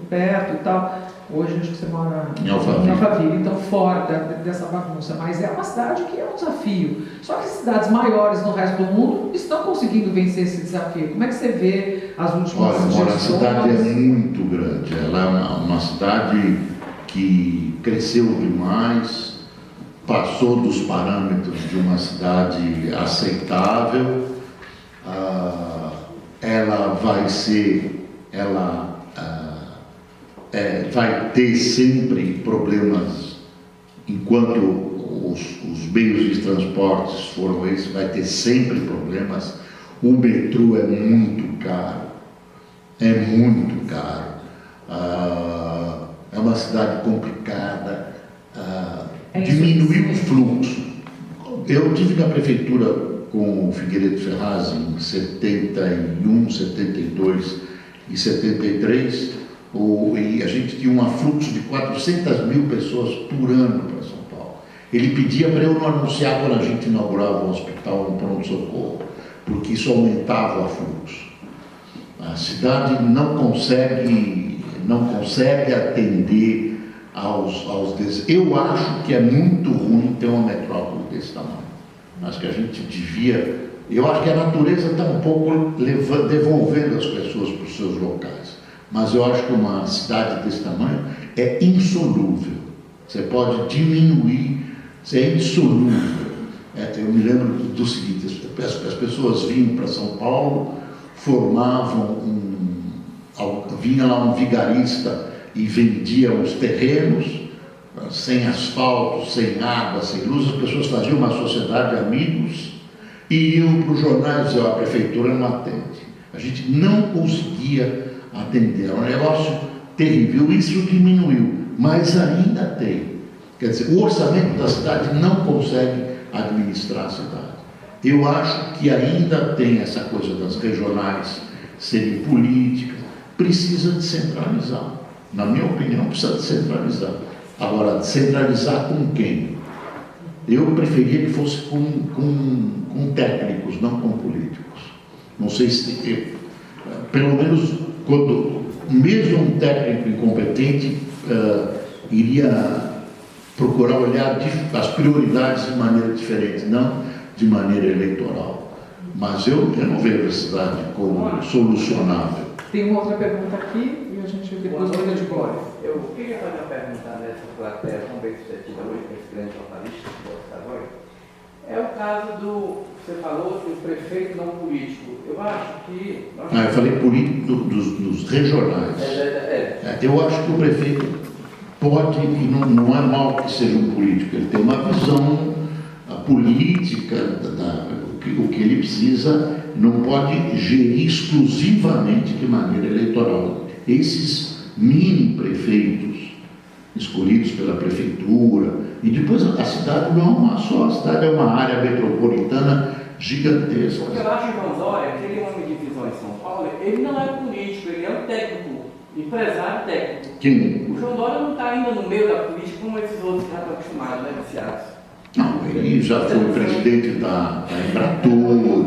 perto e tal. Hoje acho que você mora em Alphaville, então fora dessa bagunça. Mas é uma cidade que é um desafio. Só que cidades maiores no resto do mundo estão conseguindo vencer esse desafio. Como é que você vê as últimas gestões? A cidade é muito grande. Ela é uma cidade que cresceu demais, passou dos parâmetros de uma cidade aceitável. Ela vai ter sempre problemas, enquanto os meios de transportes foram esses, vai ter sempre problemas. O metrô é muito caro, é uma cidade complicada, diminuiu o fluxo. Eu tive na prefeitura com o Figueiredo Ferraz em 71, 72, 1973, e a gente tinha um afluxo de 400 mil pessoas por ano para São Paulo. Ele pedia para eu não anunciar quando a gente inaugurava um hospital, um pronto-socorro, porque isso aumentava o afluxo. A cidade não consegue atender aos desejos. Eu acho que é muito ruim ter uma metrópole desse tamanho. Acho que a gente devia... Eu acho que a natureza está um pouco devolvendo as pessoas para os seus locais. Mas eu acho que uma cidade desse tamanho é insolúvel. Você pode diminuir, você é insolúvel. Eu me lembro do seguinte, as pessoas vinham para São Paulo, vinha lá um vigarista e vendia os terrenos, sem asfalto, sem água, sem luz. As pessoas faziam uma sociedade de amigos e iam para os jornais dizer: a prefeitura não atende. A gente não conseguia atender. É um negócio terrível. Isso diminuiu, mas ainda tem. Quer dizer, o orçamento da cidade não consegue administrar a cidade. Eu acho que ainda tem essa coisa das regionais serem políticas. Precisa descentralizar. Na minha opinião, precisa descentralizar. Agora, descentralizar com quem? Eu preferia que fosse com técnicos, não com políticos. Não sei se... pelo menos, quando mesmo um técnico incompetente iria procurar olhar as prioridades de maneira diferente, não de maneira eleitoral. Mas eu não vejo a cidade como solucionável. Tem uma outra pergunta aqui e a gente depois vai de Glória. Eu queria fazer uma pergunta nessa plateia, vamos ver se você tive hoje com esse grande jornalista que está agora. É o caso do, você falou do prefeito não político. Eu acho que... Eu falei político dos regionais. Eu acho que o prefeito pode, e não é mal que seja um político, ele tem uma visão política, o que ele precisa, não pode gerir exclusivamente de maneira eleitoral. Esses mini prefeitos escolhidos pela prefeitura, e depois a cidade não é uma só, a cidade é uma área metropolitana gigantesca. Porque eu acho que o João Dória, aquele homem de visão em São Paulo, ele não é político, ele é um técnico, empresário técnico. Quem? O João Dória não está ainda no meio da política como esses outros que já estão acostumados, né, viciados. Não, ele já foi presidente da Embratur.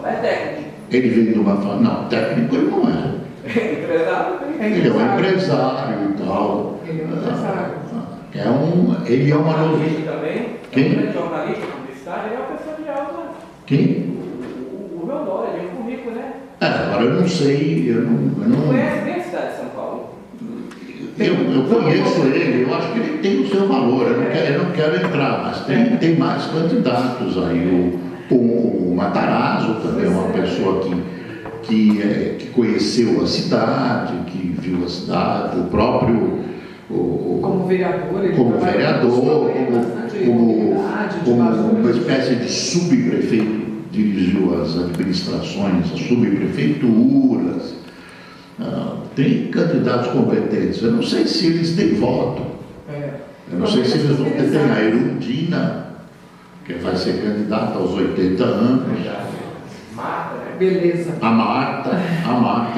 É técnico. Ele veio de uma família. Não, técnico ele não é. Empresário? Ele é um empresário e tal. Ele é um empresário. Ele é uma jornalista também. Quem? É um grande jornalista publicitário, ele é uma pessoa de alta. Quem? O João Dória, ele é um currículo, né? Agora eu não sei, eu não... Conhece bem a cidade de São Paulo? Eu conheço ele, eu acho que ele tem o seu valor, eu não quero entrar, mas tem mais candidatos aí. O Matarazzo também é uma pessoa que conheceu a cidade, que viu a cidade, o próprio... Como vereador, ele como uma espécie de subprefeito, dirigiu as administrações, as subprefeituras. Tem candidatos competentes. Eu não sei se eles têm voto. Eu não sei se eles vão ter. Tem a Erundina, que vai ser candidata aos 80 anos. Marta, né? Beleza. A Marta,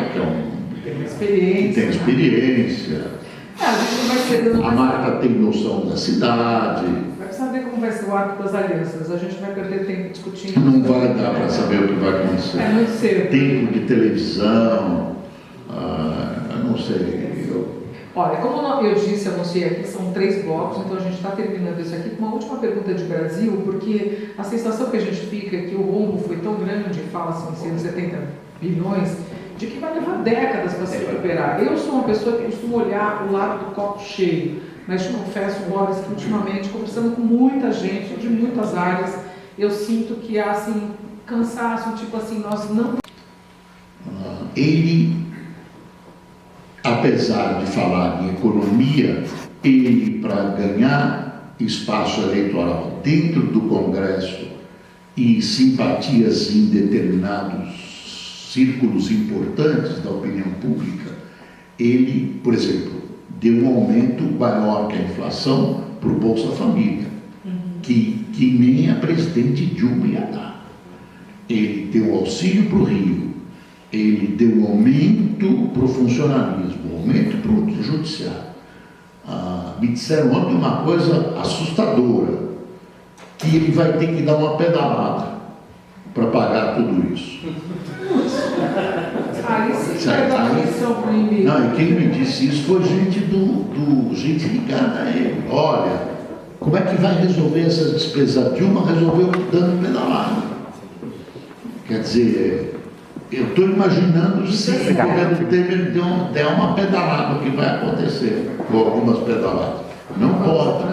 que Tem experiência. tem experiência. A gente vai ser A Marta tem noção da cidade. Vai precisar ver como vai ser o arco das alianças. A gente vai perder tempo discutindo. Não vai dar para saber o que vai acontecer. É muito cedo. Tempo de televisão, eu não sei. Olha, como eu disse, anunciei aqui, são 3 blocos, então a gente está terminando isso aqui com uma última pergunta de Brasil, porque a sensação que a gente fica é que o rombo foi tão grande, fala-se em 170 bilhões, de que vai levar décadas para se recuperar. Eu sou uma pessoa que costuma olhar o lado do copo cheio, mas te confesso, Boris, que ultimamente, conversando com muita gente de muitas áreas, eu sinto que há assim, cansaço, tipo assim, nós não... Ele, apesar de falar em economia, ele, para ganhar espaço eleitoral dentro do Congresso e simpatias em determinados círculos importantes da opinião pública, ele, por exemplo, deu um aumento maior que a inflação para o Bolsa Família, que nem a presidente Dilma ia dar. Ele deu auxílio para o Rio, ele deu aumento para o funcionalismo, aumento para o judiciário. Me disseram ontem uma coisa assustadora, que ele vai ter que dar uma pedalada para pagar tudo isso. Aí sim vai dar atenção para o inimigo. Não, e quem me disse isso foi gente gente ligada a ele. Olha, como é que vai resolver essas despesas? A Dilma resolveu dando pedalada. Quer dizer, eu estou imaginando se o governo Temer der uma pedalada, o que vai acontecer com algumas pedaladas. Não pode.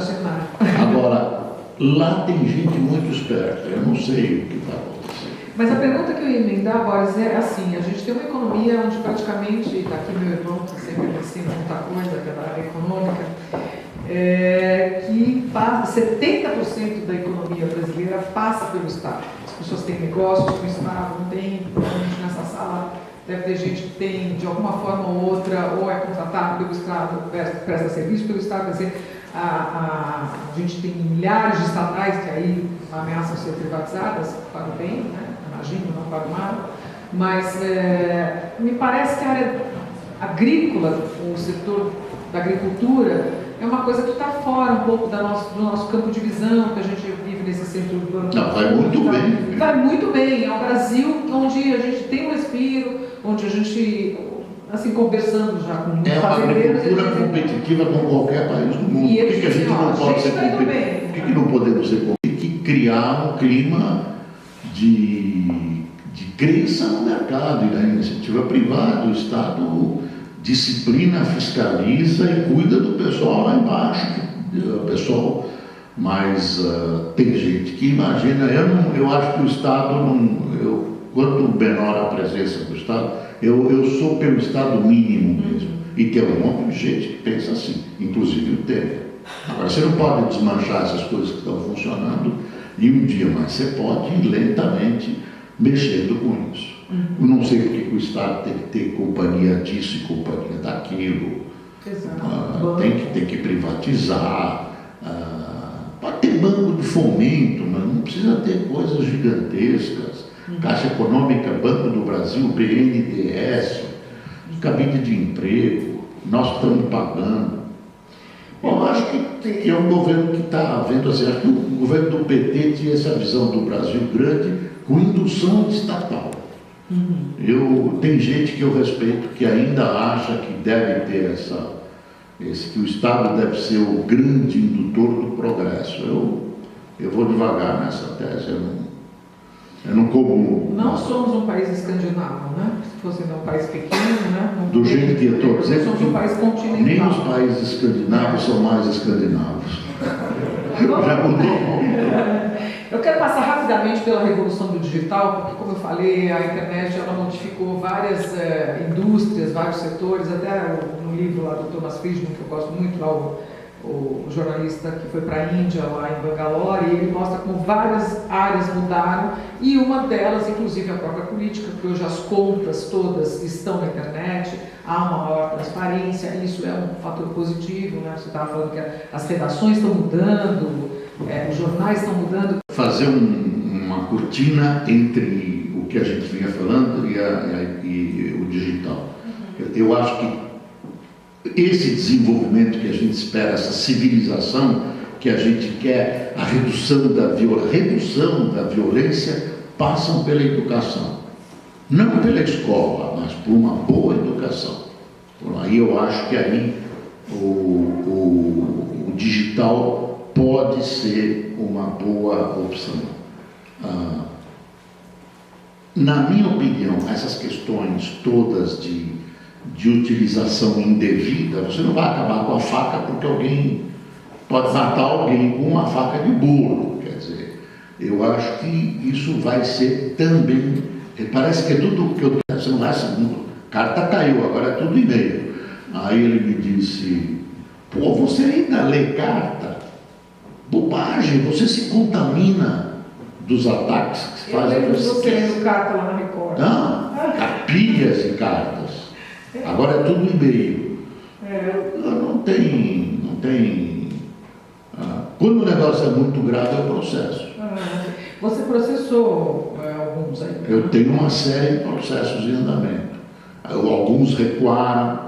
Agora, lá tem gente muito esperta, eu não sei o que vai acontecer. Mas a pergunta que eu ia emendar, Boris, é assim: a gente tem uma economia onde praticamente, está aqui meu irmão, que sempre me ensina muita coisa, que é da área econômica, que 70% da economia brasileira passa pelo Estado. As pessoas têm negócios com o Estado, não tem, provavelmente nessa sala deve ter gente que tem, de alguma forma ou outra, ou é contratado pelo Estado, presta serviço pelo Estado, quer dizer, a gente tem milhares de estatais que aí ameaçam ser privatizadas para o bem, né? Imagino, não para o mal, mas me parece que a área agrícola, o setor da agricultura, é uma coisa que está fora um pouco do nosso campo de visão, que a gente vive nesse centro urbano. Não, vai muito bem. Vai muito bem. É um Brasil onde a gente tem um respiro, onde a gente, assim, conversando já com É uma agricultura competitiva com qualquer país do mundo. Por que a gente não pode ser competitivo? Por que não podemos ser competitivos? Tem que criar um clima de crença no mercado e na iniciativa privada. O Estado disciplina, fiscaliza e cuida do pessoal lá embaixo. O pessoal, mas tem gente que imagina, eu acho que o Estado quanto menor a presença do Estado, eu sou pelo Estado mínimo mesmo. E tem um monte de gente que pensa assim, inclusive o Temer. Agora, você não pode desmanchar essas coisas que estão funcionando em um dia, mas você pode ir lentamente mexendo com isso. Eu não sei porque o Estado tem que ter companhia disso e companhia daquilo. Tem que privatizar. Pode ter banco de fomento, mas não precisa ter coisas gigantescas. Caixa Econômica, Banco do Brasil, BNDES, cabide de emprego, nós estamos pagando. Eu acho que é um governo que está vendo assim, acho que o governo do PT tinha essa visão do Brasil grande com indução estatal. Tem gente que eu respeito que ainda acha que deve ter que o Estado deve ser o grande indutor do progresso. Eu vou devagar nessa tese, eu não como. Não somos um país escandinavo, né? Se fosse um país pequeno, né? Do jeito que eu estou dizendo, somos um país continental. Nem os países escandinavos são mais escandinavos. Já mudou. Eu quero passar rapidamente pela revolução do digital, porque, como eu falei, a internet ela modificou várias indústrias, vários setores, até no livro lá do Thomas Friedman, que eu gosto muito, lá o jornalista que foi para a Índia, lá em Bangalore, e ele mostra como várias áreas mudaram, e uma delas, inclusive, a própria política, porque hoje as contas todas estão na internet, há uma maior transparência, isso é um fator positivo, né? Você estava falando que as redações estão mudando, os jornais estão mudando. Fazer uma cortina entre o que a gente vinha falando e o digital. Eu acho que esse desenvolvimento que a gente espera, essa civilização que a gente quer, a redução da violência, passam pela educação. Não pela escola, mas por uma boa educação. Por aí eu acho que aí o digital pode ser uma boa opção. Na minha opinião, essas questões todas de utilização indevida, você não vai acabar com a faca porque alguém pode matar alguém com uma faca de bolo. Quer dizer, eu acho que isso vai ser também. Parece que é tudo que eu você não vai segundo. Carta caiu, agora é tudo e-mail. Aí ele me disse: pô, você ainda lê carta? Bobagem, você se contamina dos ataques que se fazem. Eu lembro você lendo carta lá na Record. Não, pilhas de cartas. Agora é tudo e-mail. Não tem. Quando o negócio é muito grave, é o processo. Você processou alguns aí? Eu tenho uma série de processos em andamento. Alguns recuaram,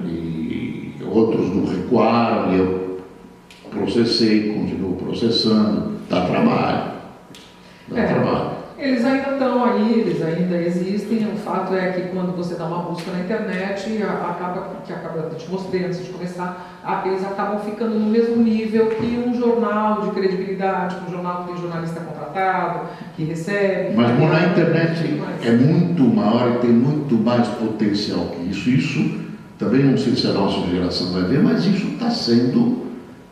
e outros não recuaram, e eu processei, continuo processando, dá trabalho. Dá trabalho. Eles ainda estão aí, eles ainda existem. O fato é que quando você dá uma busca na internet, acaba, eu te mostrei antes de começar, eles acabam ficando no mesmo nível que um jornal de credibilidade, um jornal que tem jornalista contratado, que recebe. Mas na internet é muito maior e tem muito mais potencial que isso. Isso também não sei se a nossa geração vai ver, mas isso está sendo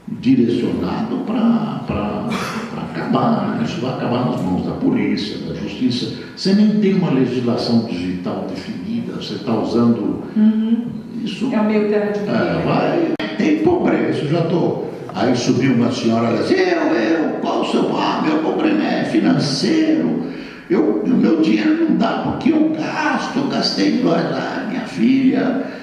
direcionado para acabar, né? Isso vai acabar nas mãos da polícia, da justiça. Você nem tem uma legislação digital definida, você está usando isso. É o meio terra de ninguém. Tem pobreza, eu já estou. Aí subiu uma senhora e disse, qual o seu meu problema é financeiro, o meu dinheiro não dá porque eu gastei lá, minha filha.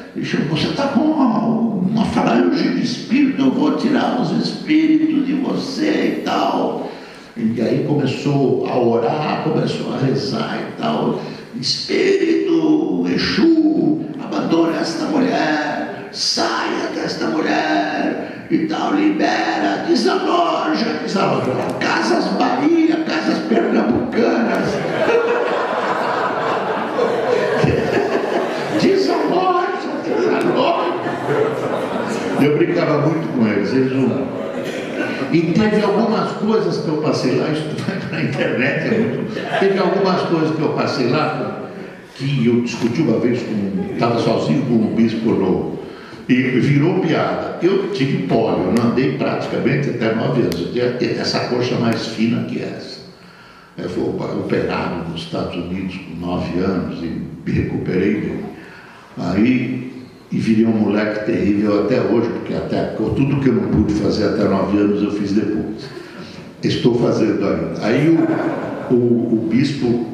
Você está com uma falange de espírito, eu vou tirar os espíritos de você e tal. E aí começou a orar, começou a rezar e tal. Espírito, Exu, abandone esta mulher, saia desta mulher e tal, libera, desaloja. Casas Bahia, Casas Pernambucanas. Desaloja. Eu brincava muito com eles não. E teve algumas coisas que eu passei lá, isso na internet teve algumas coisas que eu passei lá, que eu discuti uma vez estava sozinho com um bispo novo, e virou piada. Eu tive pólio, eu não andei praticamente até 9 anos, eu tinha essa coxa mais fina que essa. Eu fui operado nos Estados Unidos com 9 anos e me recuperei dele. Aí, e virei um moleque terrível até hoje, porque tudo que eu não pude fazer até 9 anos eu fiz depois. Estou fazendo ainda. Aí o bispo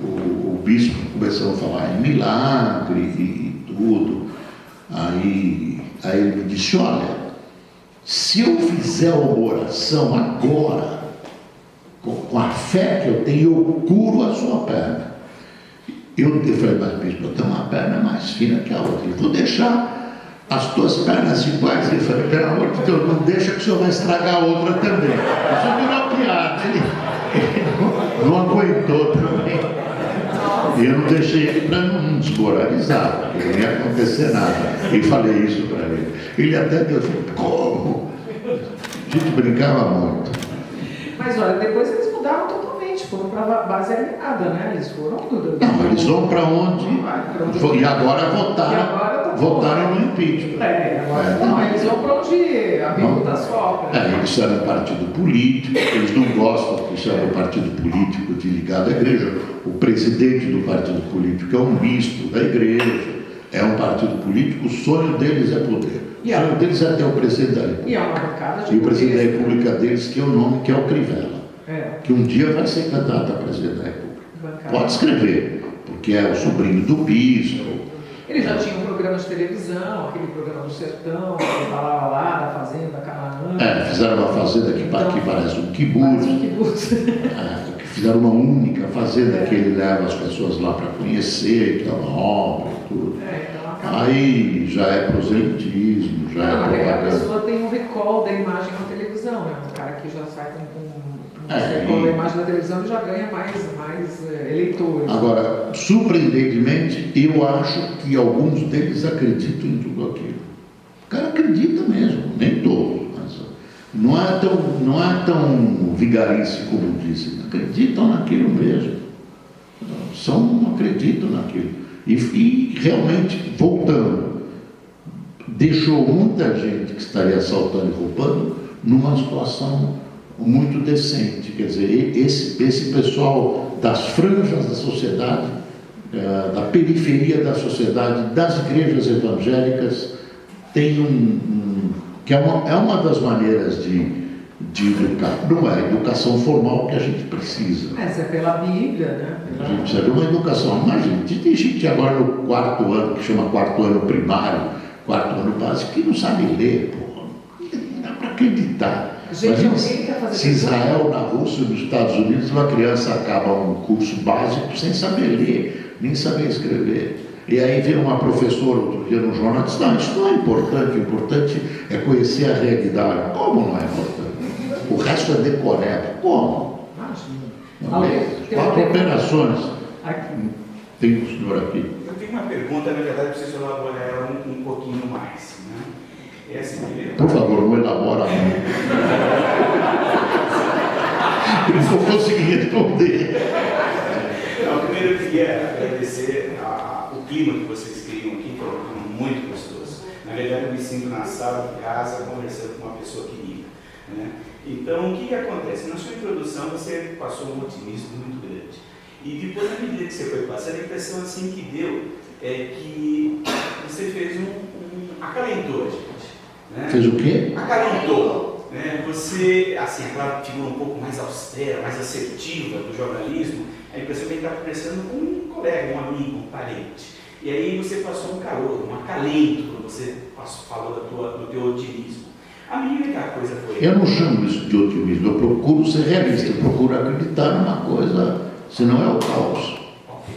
começou a falar em milagre e tudo. Aí ele me disse, olha, se eu fizer uma oração agora, com a fé que eu tenho, eu curo a sua perna. Eu falei, mas bispo, eu tenho uma perna mais fina que a outra. Eu vou deixar as tuas pernas iguais. Ele falou, pelo amor de Deus, não deixa que o senhor vai estragar a outra também. Isso virou piada. Ele não aguentou também. E eu não deixei ele para não desmoralizar, porque não ia acontecer nada. E falei isso para ele. Ele até deu, como? A gente brincava muito. Mas olha, depois eles mudaram totalmente, foram para a base alienada, né? Eles foram tudo. Não, eles vão para onde? E agora votaram no impeachment. Não, eles vão para onde a Bíblia sofre. Eles eram um partido político, eles não gostam que seja um partido político de ligado à igreja. O presidente do partido político é um bispo da igreja, é um partido político, o sonho deles é poder. O sonho deles é ter o presidente da República. E é uma bancada de E o presidente da República deles, que é o nome, que é o Crivella. Que um dia vai ser candidato a presidente da República. Pode escrever, porque é o sobrinho do bispo. Ele já tinha um programa de televisão, aquele programa do Sertão, que falava lá da fazenda Canaã. Fizeram uma fazenda que parece um quibutz. Fizeram uma única fazenda que ele leva as pessoas lá para conhecer, que é uma obra e tudo. Aí já é proselitismo, já é propaganda. A pessoa tem um recall da imagem na televisão, né? Um cara que já sai com recall da imagem da televisão e já ganha mais eleitores. Agora, surpreendentemente, eu acho que alguns deles acreditam em tudo aquilo. O cara acredita mesmo, nem todos, mas não é tão vigarice como dizem. Acreditam naquilo mesmo. Acreditam naquilo. E realmente, voltando, deixou muita gente que estaria assaltando e roubando numa situação muito decente. Quer dizer, esse pessoal das franjas da sociedade, da periferia da sociedade, das igrejas evangélicas, tem que é uma das maneiras de educar. Não é a educação formal que a gente precisa. Essa é pela Bíblia, né? A gente precisa de uma educação. Imagina, tem gente agora no 4º ano, que chama 4º ano primário, 4º ano básico, que não sabe ler, pô. Não dá para acreditar. Gente, Imagina alguém quer fazer se Israel, na Rússia, nos Estados Unidos, uma criança acaba um curso básico sem saber ler, nem saber escrever. E aí vem uma professora outro dia no jornal e diz, não, isso não é importante, o importante é conhecer a realidade. Como não é importante? O resto é decoreba. Como? Não é? Quatro operações. Tem um senhor aqui. Eu tenho uma pergunta, na verdade, preciso elaborar ela um pouquinho mais. Né? Essa primeira... Por favor, não elabora muito. Eu não vou conseguir responder. Não, primeiro eu queria agradecer o clima que vocês criam aqui, que é um clima muito gostoso. Na verdade, eu me sinto na sala de casa conversando com uma pessoa querida. Né? Então, o que acontece? Na sua introdução, você passou um otimismo muito grande. E depois, na medida que você foi passando, a impressão assim que deu é que você fez acalentou a gente. Né? Fez o quê? Acalentou. Né? Você, assim, aquela figura um pouco mais austera, mais assertiva do jornalismo, a impressão que ele está conversando com um colega, um amigo, um parente. E aí você passou um calor, um acalento, quando você falou do teu otimismo. À medida que a coisa foi... Eu não chamo isso de otimismo, eu procuro ser realista, eu procuro acreditar numa coisa, senão é o caos. Ok.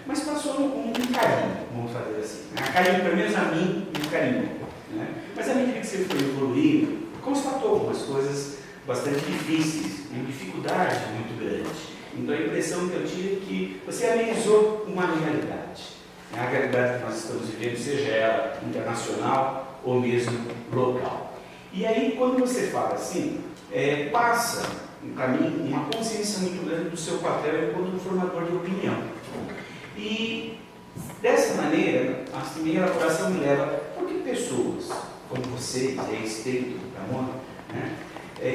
Mas passou um carinho, vamos fazer assim. Um carinho, pelo menos a mim, um carinho. Né? Mas à medida que você foi evoluindo, constatou algumas coisas bastante difíceis, uma dificuldade muito grande. Então a impressão que eu tive é que você amenizou uma realidade. A realidade que nós estamos vivendo, seja ela internacional ou mesmo local. E aí, quando você fala assim, passa para mim uma consciência muito grande do seu papel enquanto formador de opinião. E dessa maneira, a minha elaboração me leva, porque pessoas como vocês, ex-teito da MONA, né,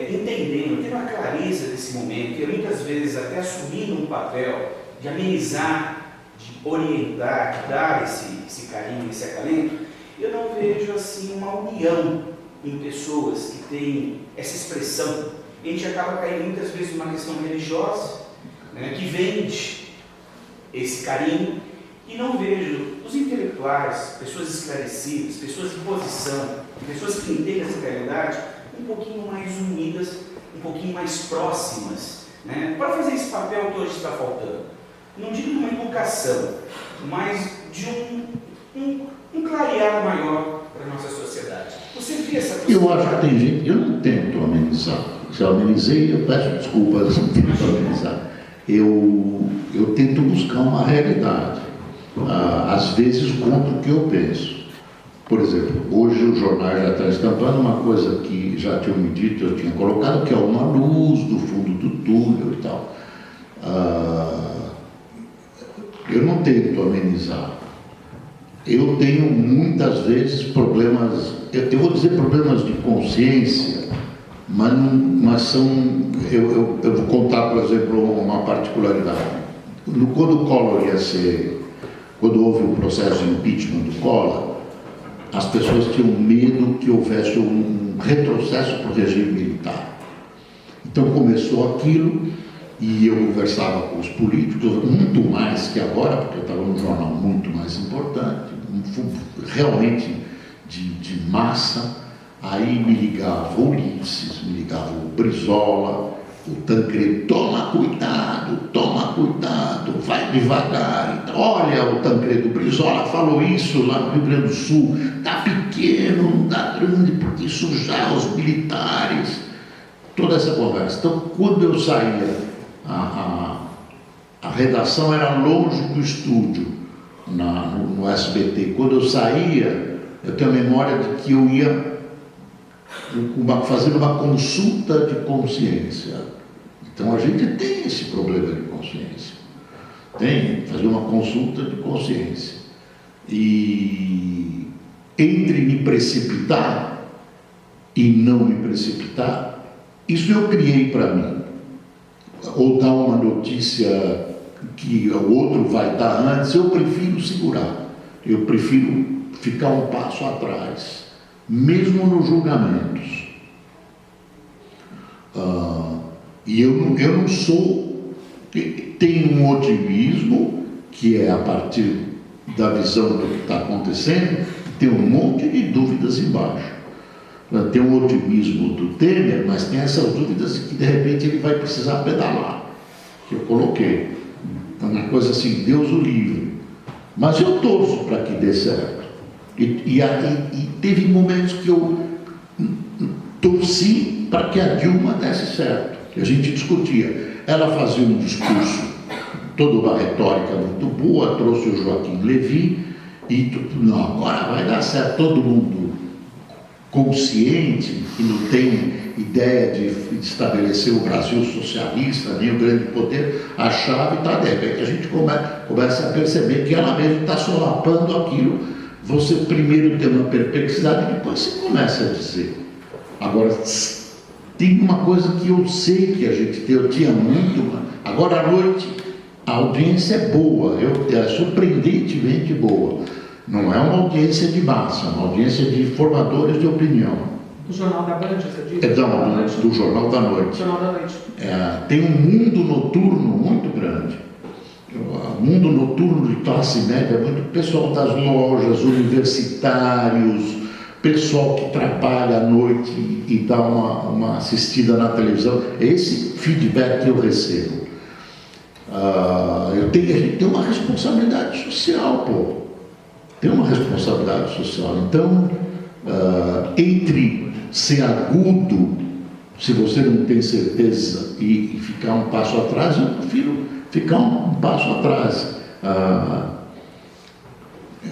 entendendo, tendo a clareza desse momento, e muitas vezes até assumindo um papel de amenizar, de orientar, de dar esse carinho, esse acalento, eu não vejo assim uma união em pessoas que têm essa expressão. A gente acaba caindo muitas vezes numa questão religiosa, né, que vende esse carinho, e não vejo os intelectuais, pessoas esclarecidas, pessoas de posição, pessoas que entendem essa realidade, um pouquinho mais unidas, um pouquinho mais próximas, né, para fazer esse papel que hoje está faltando. Não digo de uma educação, mas de um clarear maior para a nossa sociedade. Você vê essa possibilidade? Eu acho que tem gente, eu não tento amenizar. Se eu amenizei, eu peço desculpas, não tento amenizar. Eu tento buscar uma realidade, às vezes contra o que eu penso. Por exemplo, hoje o jornal já está estampando uma coisa que já tinham me dito, eu tinha colocado, que é uma luz do fundo do túnel e tal. Eu não tento amenizar. Eu tenho muitas vezes problemas, eu vou dizer problemas de consciência, mas são, eu vou contar, por exemplo, uma particularidade. Quando o Collor quando houve o processo de impeachment do Collor, as pessoas tinham medo que houvesse um retrocesso para o regime militar. Então começou aquilo, e eu conversava com os políticos, muito mais que agora, porque eu estava num jornal muito mais importante, realmente de massa. Aí me ligava o Ulisses, me ligava o Brizola, o Tancredo, toma cuidado, vai devagar. Então, olha, o Tancredo, o Brizola falou isso lá no Rio Grande do Sul, está pequeno, não está grande, porque isso já os militares, toda essa conversa. Então, quando eu saía, a redação era longe do estúdio, no SBT. Quando eu saía, eu tenho a memória de que eu ia fazendo uma consulta de consciência. Então a gente tem esse problema de consciência. Tem, fazer uma consulta de consciência. E entre me precipitar e não me precipitar, isso eu criei para mim. Ou dar uma notícia que o outro vai dar antes, eu prefiro segurar. Eu prefiro ficar um passo atrás, mesmo nos julgamentos. E eu não sou... Tenho um otimismo, que é a partir da visão do que está acontecendo, tem um monte de dúvidas embaixo. Tem um otimismo do Temer, mas tem essas dúvidas de que de repente ele vai precisar pedalar, que eu coloquei. Então, uma coisa assim, Deus o livre. Mas eu torço para que dê certo. E teve momentos que eu torci para que a Dilma desse certo. Que a gente discutia. Ela fazia um discurso, toda uma retórica muito boa, trouxe o Joaquim Levy, e não, agora vai dar certo, todo mundo consciente, que não tem ideia de estabelecer o Brasil socialista, nem o grande poder, a chave está, de repente a gente começa a perceber que ela mesma está solapando aquilo. Você primeiro tem uma perplexidade e depois você começa a dizer. Agora, tem uma coisa que eu sei que a gente tem, eu tinha muito, agora à noite a audiência é boa, é surpreendentemente boa. Não é uma audiência de massa, é uma audiência de formadores de opinião. Do Jornal da Band, você disse? Do Jornal da Noite. Jornal da Noite. Tem um mundo noturno muito grande. O mundo noturno de classe média, muito pessoal das lojas, universitários, pessoal que trabalha à noite e dá uma assistida na televisão. É esse feedback que eu recebo. A gente tem uma responsabilidade social, pô. Tem uma responsabilidade social. Então, entre ser agudo, se você não tem certeza, e ficar um passo atrás, eu prefiro ficar um passo atrás.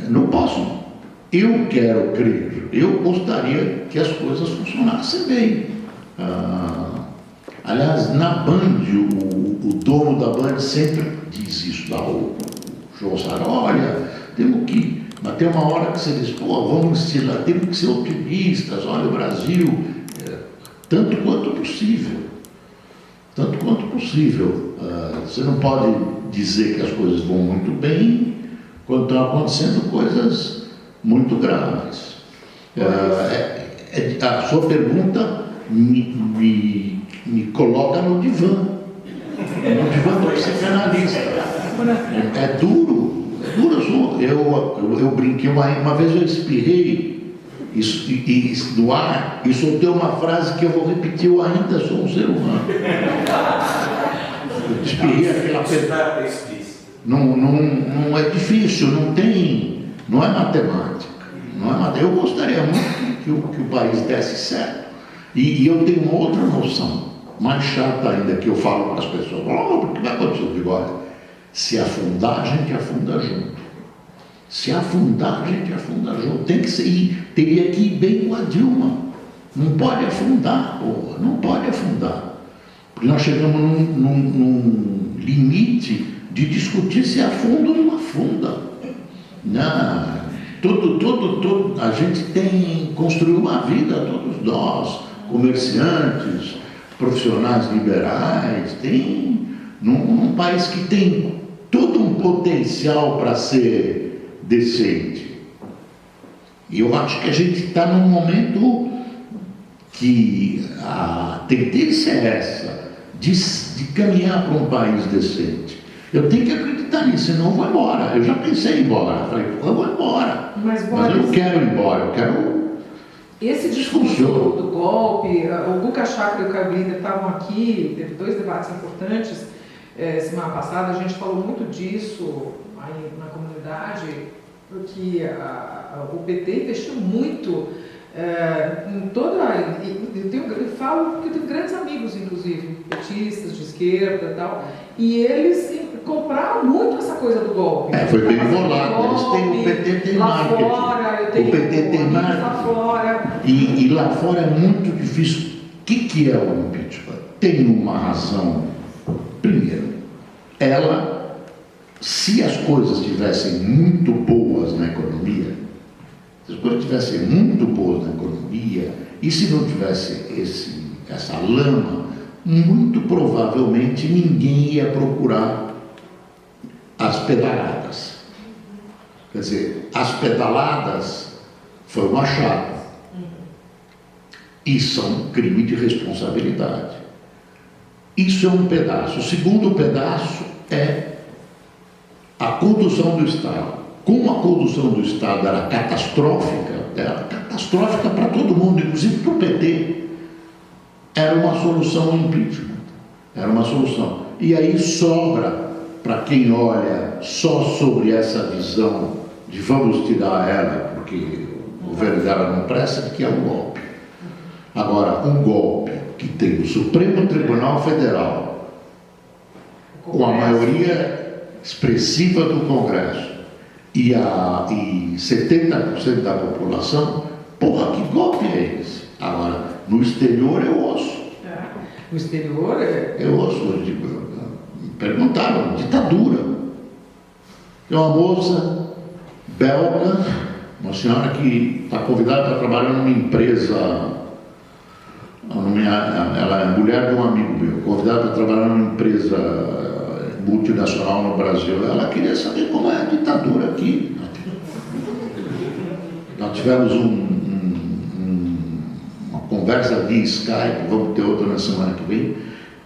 Não posso. Eu quero crer. Eu gostaria que as coisas funcionassem bem. Aliás, na Band, o dono da Band sempre diz isso lá, o João Sara, olha, temos que... Mas tem uma hora que você diz, pô, vamos estilar, temos que ser otimistas, olha o Brasil, tanto quanto possível. Tanto quanto possível. Você não pode dizer que as coisas vão muito bem quando estão acontecendo coisas muito graves. A sua pergunta me coloca no divã. No divã do psicanalista. É duro. Eu brinquei, uma vez eu espirrei no ar e soltei uma frase que eu vou repetir: eu ainda sou um ser humano. Eu espirrei aquela pedra. Não é difícil, não é matemática. Eu gostaria muito que o país desse certo. E eu tenho uma outra noção, mais chata ainda, que eu falo para as pessoas: porque vai acontecer? Eu digo, olha, se afundar, a gente afunda junto. Se afundar, a gente afunda junto. Tem que ser, teria que ir bem com a Dilma. Não pode afundar, porra, não pode afundar. Porque nós chegamos num limite de discutir se afunda ou não afunda. A gente construiu uma vida, todos nós, comerciantes, profissionais liberais, num país que tem todo um potencial para ser decente. E eu acho que a gente está num momento que a tendência é essa, de caminhar para um país decente. Eu tenho que acreditar nisso, senão eu vou embora. Eu já pensei em ir embora. Eu falei, eu vou embora. Mas eu não quero ir embora, eu quero... Esse discurso do golpe, o Guca Chakra e o Cabrida estavam aqui, teve 2 debates importantes. Semana passada a gente falou muito disso aí na comunidade, porque o PT investiu muito em toda... Eu falo porque eu tenho grandes amigos, inclusive, petistas de esquerda e tal, e eles compraram muito essa coisa do golpe. Foi bem bolado. O PT tem lá marketing. Fora, eu tenho o PT tem marketing. Lá fora. E lá fora é muito difícil. O que é o impeachment? Tem uma razão. Primeiro, se as coisas estivessem muito boas na economia, se as coisas estivessem muito boas na economia, e se não tivesse essa lama, muito provavelmente ninguém ia procurar as pedaladas. Quer dizer, as pedaladas foi uma chapa. E são crime de responsabilidade. Isso é um pedaço. O segundo pedaço é a condução do Estado. Como a condução do Estado era catastrófica, dela, catastrófica para todo mundo, inclusive para o PT. Era uma solução ao impeachment. Era uma solução. E aí sobra, para quem olha só sobre essa visão de vamos tirar ela, porque o governo dela não presta, que é um golpe. Agora, um golpe que tem o Supremo Tribunal Federal, com a maioria expressiva do Congresso e 70% da população, porra, que golpe é esse? Agora, no exterior eu ouço. No exterior é... Eu ouço, me perguntaram, ditadura. Tem uma moça belga, uma senhora que está convidada para trabalhar numa empresa, ela é mulher de um amigo meu, convidada para trabalhar numa empresa multinacional no Brasil. Ela queria saber como é a ditadura aqui. Nós tivemos uma conversa via Skype, vamos ter outra na semana que vem,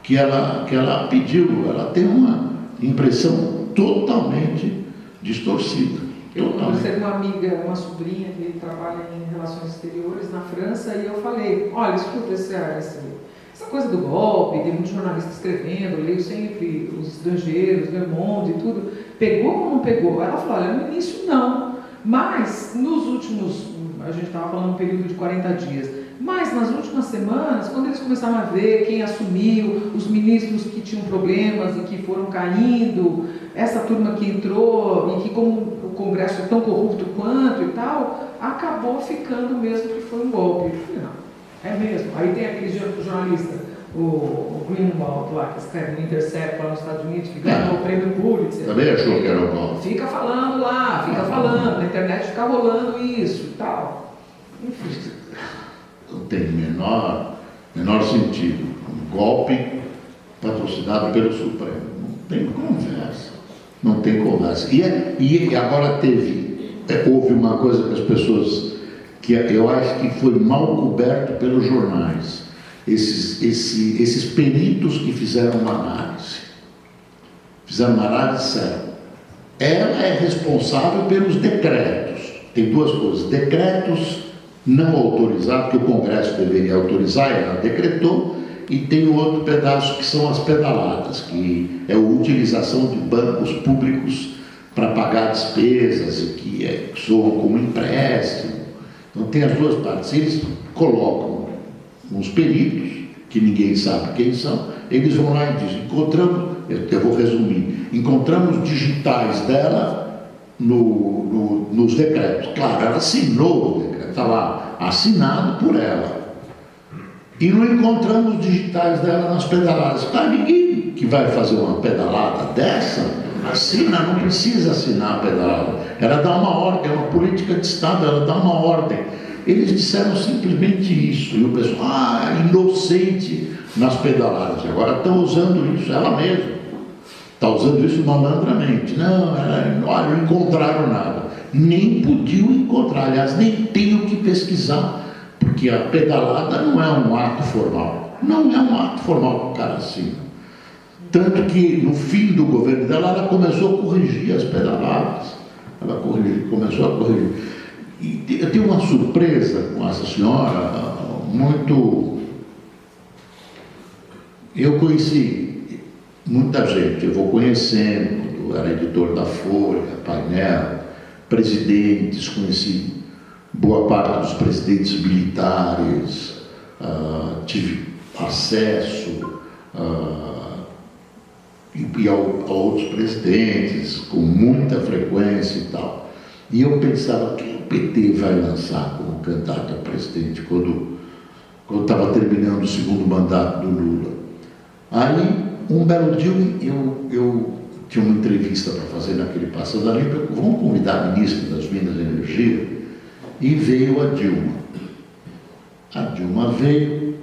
que ela pediu, ela tem uma impressão totalmente distorcida. Eu conheci uma amiga, uma sobrinha que trabalha em relações exteriores na França, e eu falei, olha, escuta, essa coisa do golpe, tem muitos jornalistas escrevendo, eu leio sempre os estrangeiros, Le Monde e tudo, pegou ou não pegou? Ela falou, olha, no início não, mas nos últimos, a gente estava falando um período de 40 dias, mas nas últimas semanas, quando eles começaram a ver quem assumiu, os ministros que tinham problemas e que foram caindo, essa turma que entrou e que, como o Congresso é tão corrupto quanto e tal, acabou ficando mesmo que foi um golpe. Não, é mesmo. Aí tem aquele jornalista, o Greenwald lá, que escreve no Intercept lá nos Estados Unidos, que ganhou o prêmio Pulitzer. Também achou que era um golpe. Fica falando lá, fica falando, na internet fica rolando isso e tal. Enfim. Não tem menor sentido. Um golpe patrocinado pelo Supremo. Não tem conversa. Não tem conversa. E agora houve uma coisa que as pessoas, que eu acho que foi mal coberto pelos jornais. Esses peritos que fizeram uma análise. Fizeram uma análise séria. Ela é responsável pelos decretos. Tem duas coisas. Decretos não autorizados, que o Congresso deveria autorizar, ela decretou, e tem o outro pedaço que são as pedaladas, que é a utilização de bancos públicos para pagar despesas, e que soam como empréstimo. Então tem as duas partes. Eles colocam uns peritos, que ninguém sabe quem são, eles vão lá e dizem, eu vou resumir, encontramos digitais dela nos decretos. Claro, ela assinou o decreto, está lá, assinado por ela. E não encontramos digitais dela nas pedaladas. Ninguém que vai fazer uma pedalada dessa, assina, não precisa assinar a pedalada. Ela dá uma ordem, é uma política de Estado, ela dá uma ordem. Eles disseram simplesmente isso, e o pessoal, inocente nas pedaladas. Agora estão usando isso, ela mesma está usando isso malandramente. Não encontraram nada. Nem podiam encontrar, aliás, nem tenho que pesquisar, porque a pedalada não é um ato formal. Não é um ato formal que o cara assina. Tanto que no fim do governo dela, ela começou a corrigir as pedaladas. Ela começou a corrigir. E eu tenho uma surpresa com essa senhora, muito... Eu conheci muita gente, eu vou conhecendo, eu era editor da Folha, Painel, presidentes, conheci boa parte dos presidentes militares, tive acesso a outros presidentes com muita frequência e tal. E eu pensava, quem o PT vai lançar como candidato a presidente quando estava terminando o segundo mandato do Lula? Aí, um belo dia, eu tinha uma entrevista para fazer naquele Passando a Limpo, vamos convidar a ministra das Minas e Energia, e veio a Dilma. A Dilma veio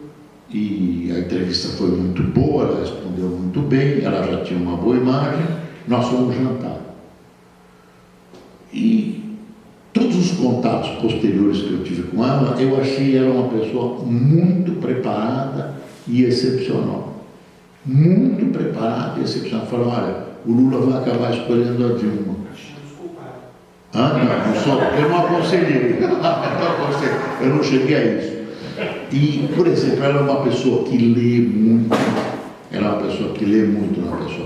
e a entrevista foi muito boa, ela respondeu muito bem, ela já tinha uma boa imagem, nós fomos jantar. E todos os contatos posteriores que eu tive com ela, eu achei ela uma pessoa muito preparada e excepcional. Muito preparada e excepcional. Falaram, olha, o Lula vai acabar escolhendo a Dilma. Eu não aconselhei. Eu não cheguei a isso. E, por exemplo, ela é uma pessoa que lê muito, ela é uma pessoa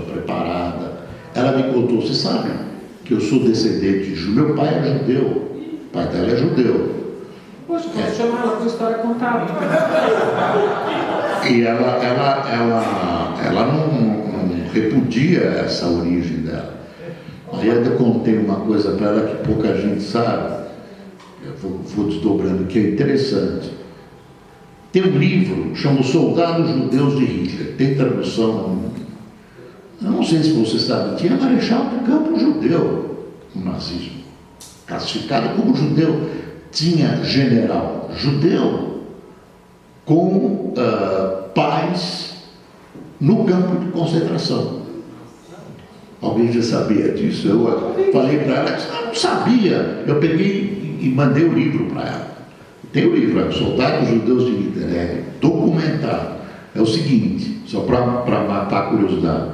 preparada. Ela me contou, você sabe que eu sou descendente de judeu, meu pai é judeu, o pai dela é judeu. Poxa, posso chamar ela para história contada. E ela não repudia essa origem dela. Aí eu contei uma coisa para ela que pouca gente sabe, eu vou desdobrando, que é interessante. Tem um livro, chama Os Soldados Judeus de Hitler, tem tradução, eu não sei se você sabe, tinha marechal de campo judeu no nazismo, classificado como judeu, tinha general judeu com pais no campo de concentração. Alguém já sabia disso? Eu falei para ela que ela não sabia. Eu peguei e mandei o livro para ela. Tem o livro, Soldados Judeus de Hitler, é documentado. É o seguinte, só para matar a curiosidade.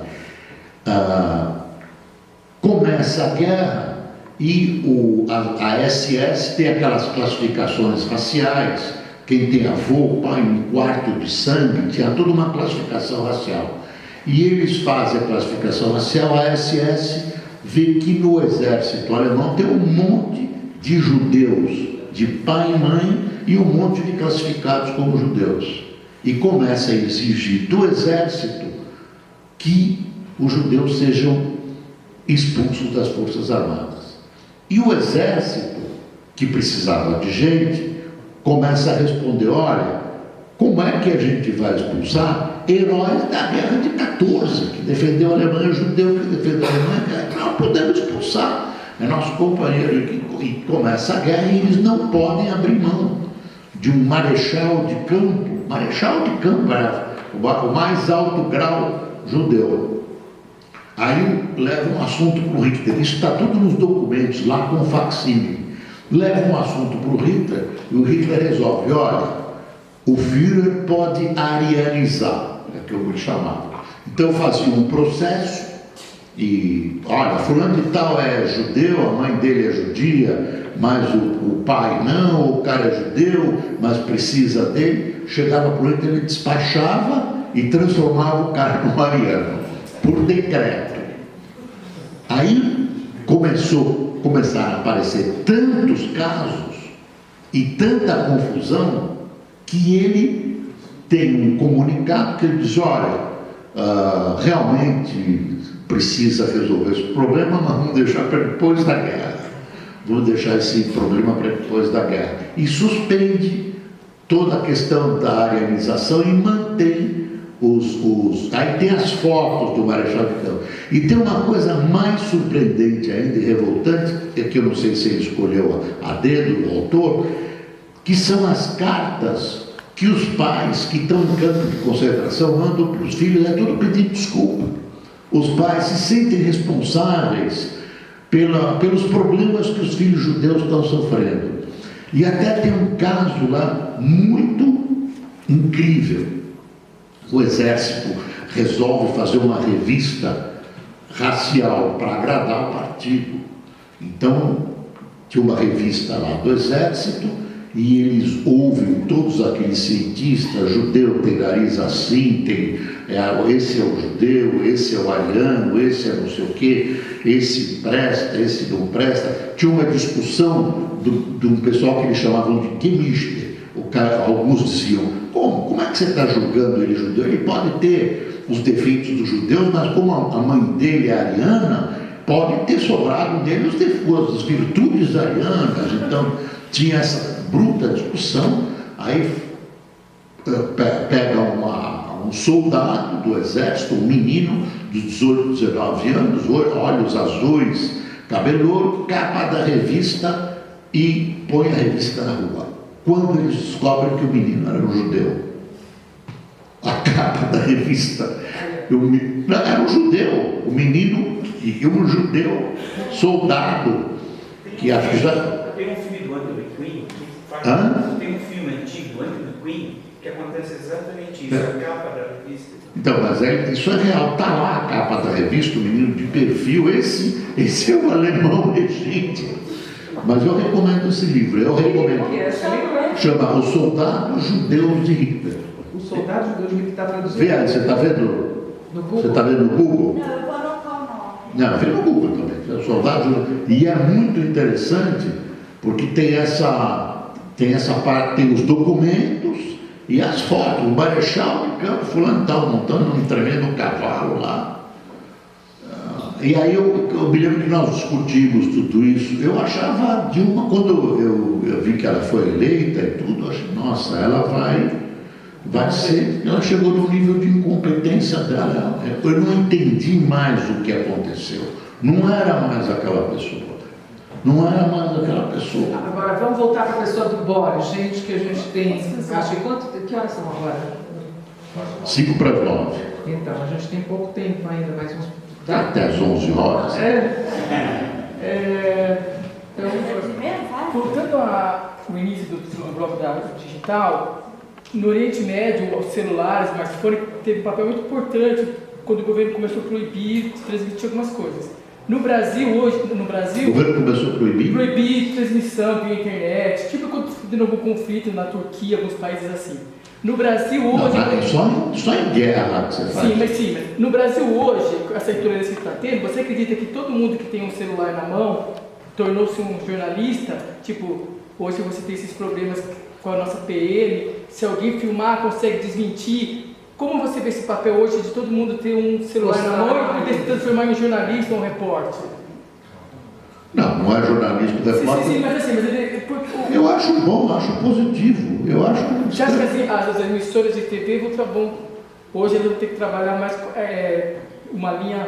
Começa a guerra e a SS tem aquelas classificações raciais. Quem tem avô, pai, um quarto de sangue, tinha toda uma classificação racial. E eles fazem a classificação racial, a SS vê que no exército alemão tem um monte de judeus, de pai e mãe, e um monte de classificados como judeus. E começa a exigir do exército que os judeus sejam expulsos das Forças Armadas. E o exército, que precisava de gente, começa a responder, olha, como é que a gente vai expulsar heróis da guerra de 14, que defendeu a Alemanha, judeu que defendeu a Alemanha, não podemos expulsar, é nosso companheiro, e começa a guerra e eles não podem abrir mão de um marechal de campo era o mais alto grau judeu. Aí leva um assunto para o Hitler, isso está tudo nos documentos, lá com facsímile. Leva um assunto para o Hitler e o Hitler resolve, olha, o Führer pode arianizar, é que eu vou chamar. Então fazia um processo e, olha, fulano de tal é judeu, a mãe dele é judia, mas o pai não, o cara é judeu, mas precisa dele. Chegava para o Hitler, ele despachava e transformava o cara no ariano, por decreto. Aí começaram a aparecer tantos casos e tanta confusão que ele tem um comunicado que ele diz, olha, realmente precisa resolver esse problema, mas vamos deixar para depois da guerra. Vamos deixar esse problema para depois da guerra. E suspende toda a questão da arianização e mantém Aí tem as fotos do Marechal de Campo. E tem uma coisa mais surpreendente ainda e revoltante, é que eu não sei se ele escolheu a dedo, o autor, que são as cartas que os pais que estão em campo de concentração mandam para os filhos, é tudo pedindo desculpa. Os pais se sentem responsáveis pelos problemas que os filhos judeus estão sofrendo. E até tem um caso lá muito incrível. O exército resolve fazer uma revista racial para agradar o partido. Então, tinha uma revista lá do exército e eles ouvem todos aqueles cientistas, judeu tem nariz assim, esse é o judeu, esse é o ariano, esse é não sei o quê, esse presta, esse não presta. Tinha uma discussão de um pessoal que eles chamavam de Gemischter. Alguns diziam, como é que você está julgando ele judeu? Ele pode ter os defeitos dos judeus, mas como a mãe dele é ariana, pode ter sobrado dele as virtudes arianas. Então tinha essa bruta discussão. Aí pega um soldado do exército, um menino de 18, 19 anos, olhos azuis, cabelo louro, capa da revista e põe a revista na rua. Quando eles descobrem que o menino era um judeu, a capa da revista era um judeu, o menino e um judeu soldado que Tem um filme do Anthony Quinn que faz. Tem um filme antigo do Anthony Quinn que que acontece exatamente isso, a capa da revista. Então, mas isso é real, está lá a capa da revista, o menino de perfil, esse é o alemão regente. Mas eu recomendo esse livro, eu recomendo. Chama Os Soldados Judeus de Hitler. O Soldado Judeu de Hitler está traduzido. Vê aí, você está vendo? No Google? Você está vendo no Google? Não, eu vou anotar o nome. Não, vê no Google também. É o Soldado Judeu. E é muito interessante, porque tem essa parte, tem os documentos e as fotos. O Marechal de Campo, fulano estava montando um tremendo cavalo lá. E aí eu me lembro que nós discutimos tudo isso. Eu achava Dilma, quando eu vi que ela foi eleita e tudo, eu achei, nossa, ela vai ser. Ela chegou no nível de incompetência dela. Eu não entendi mais o que aconteceu. Não era mais aquela pessoa. Não era mais aquela pessoa. Agora vamos voltar para a pessoa do Boris, gente, que a gente tem. Acho que horas são agora? 5 para as 9. Então, a gente tem pouco tempo ainda, mais uns. Até às 11 horas. Então, voltando ao início do bloco da digital, no Oriente Médio, os celulares, smartphone, teve um papel muito importante quando o governo começou a proibir, transmitir algumas coisas. No Brasil, hoje, o governo começou a proibir transmissão via internet, tipo quando teve algum conflito na Turquia, alguns países assim. No Brasil hoje... Não, só em guerra que você faz. Sim, mas no Brasil hoje, essa intolerância que está tendo, você acredita que todo mundo que tem um celular na mão tornou-se um jornalista? Tipo, hoje você tem esses problemas com a nossa PM, se alguém filmar, consegue desmentir. Como você vê esse papel hoje de todo mundo ter um celular na mão e se transformar em um jornalista ou um repórter? Não é jornalismo, repórter. Sim, mas assim, eu acho bom, acho positivo. Você acha que assim, as emissoras de TV vão hoje elas vão ter que trabalhar mais uma linha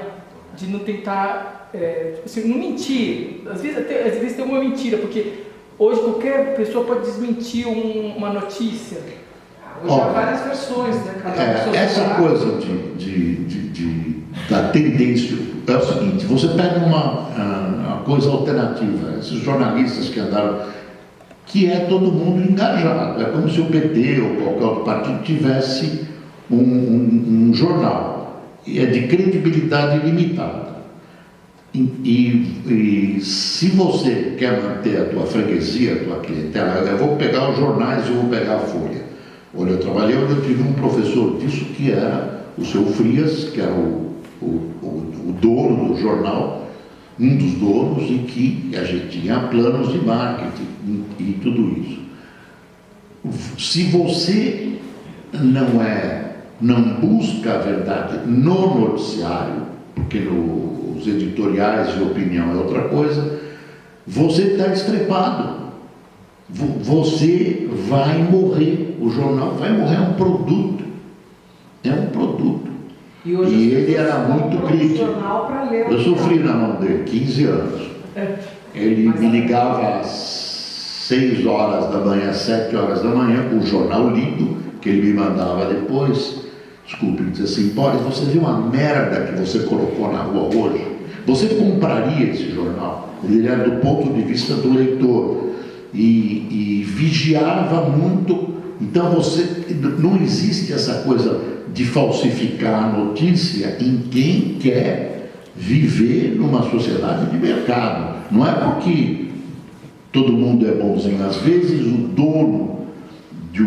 de não tentar, assim, não mentir. Às vezes tem uma mentira, porque hoje qualquer pessoa pode desmentir uma notícia. Hoje há várias versões, né? Essa coisa da tendência é o seguinte: você pega uma coisa alternativa, esses jornalistas que andaram, que é todo mundo engajado, é como se o PT ou qualquer outro partido tivesse um jornal, e é de credibilidade limitada. E se você quer manter a tua freguesia, a tua clientela, eu vou pegar os jornais e eu vou pegar a Folha. Olha, eu trabalhei onde eu tive um professor disso que era o seu Frias, que era o dono do jornal, um dos donos, e que a gente tinha planos de marketing e tudo isso. Se você não busca a verdade no noticiário, porque os editoriais de opinião é outra coisa, você está estrepado. Você vai morrer, o jornal vai morrer, é um produto. É um produto. E ele era muito crítico. Eu sofri na mão dele, 15 anos. Ele me ligava às 6 horas da manhã, 7 horas da manhã, com o jornal lido, que ele me mandava depois. Desculpe, ele dizia assim: Boris, você viu uma merda que você colocou na rua hoje? Você compraria esse jornal? Ele era do ponto de vista do leitor. E vigiava muito. Então não existe essa coisa de falsificar a notícia em quem quer viver numa sociedade de mercado. Não é porque todo mundo é bonzinho. Às vezes o dono de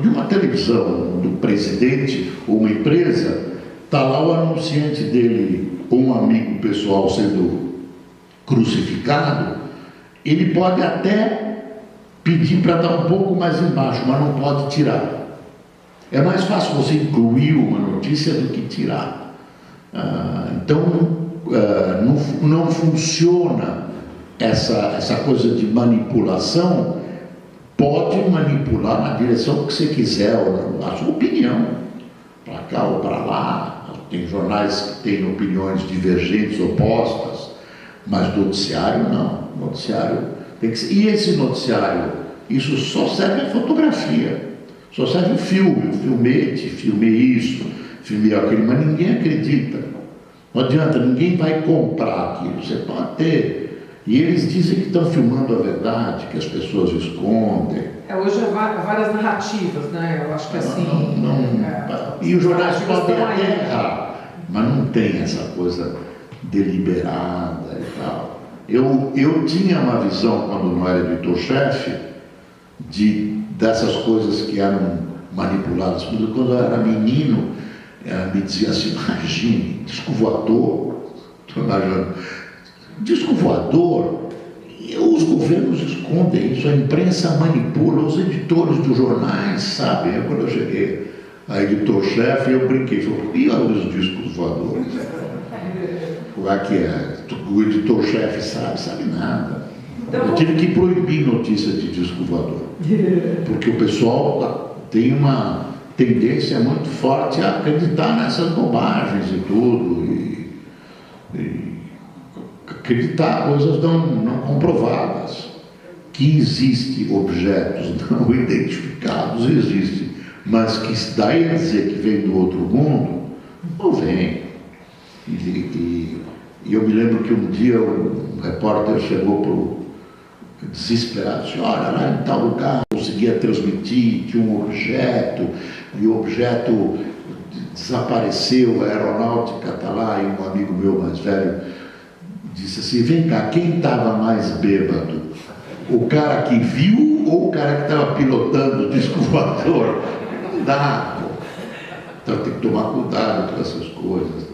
uma televisão, do presidente ou uma empresa, está lá o anunciante dele ou um amigo pessoal sendo crucificado. Ele pode até pedir para dar um pouco mais embaixo, mas não pode tirar. É mais fácil você incluir uma notícia do que tirar. Não funciona essa coisa de manipulação. Pode manipular na direção que você quiser, a sua opinião, para cá ou para lá. Tem jornais que têm opiniões divergentes, opostas, mas noticiário não. Noticiário tem que ser. E esse noticiário, isso só serve a fotografia, só serve o filme, o filmete, filme isso, filme aquilo, mas ninguém acredita. Não adianta, ninguém vai comprar aquilo. Você pode ter E eles dizem que estão filmando a verdade, que as pessoas escondem. Hoje há várias narrativas, né? Eu acho que assim... E os jornais podem estão até aí. errar, mas não tem essa coisa deliberada e tal. Eu tinha uma visão, quando não era editor-chefe, dessas coisas que eram manipuladas. Quando eu era menino, me dizia assim, imagine, disco voador, estou imaginando, disco voador, os governos escondem isso, a imprensa manipula, os editores dos jornais, sabe? Quando eu cheguei a editor-chefe, eu brinquei, falei, e olha os discos voadores? Como é que é? O editor-chefe sabe nada. Eu tive que proibir notícia de disco voador, porque o pessoal tem uma tendência muito forte a acreditar nessas bobagens e tudo, e acreditar coisas não comprovadas. Que existem objetos não identificados, existem, mas que daí a dizer que vem do outro mundo, não vem. E eu me lembro que um dia um repórter chegou desesperado, disse, olha, lá em tal lugar conseguia transmitir, tinha um objeto, e o objeto desapareceu, a aeronáutica está lá, e um amigo meu mais velho disse assim, vem cá, quem estava mais bêbado? O cara que viu ou o cara que estava pilotando o disco voador? Não dá, pô. Então tem que tomar cuidado com essas coisas.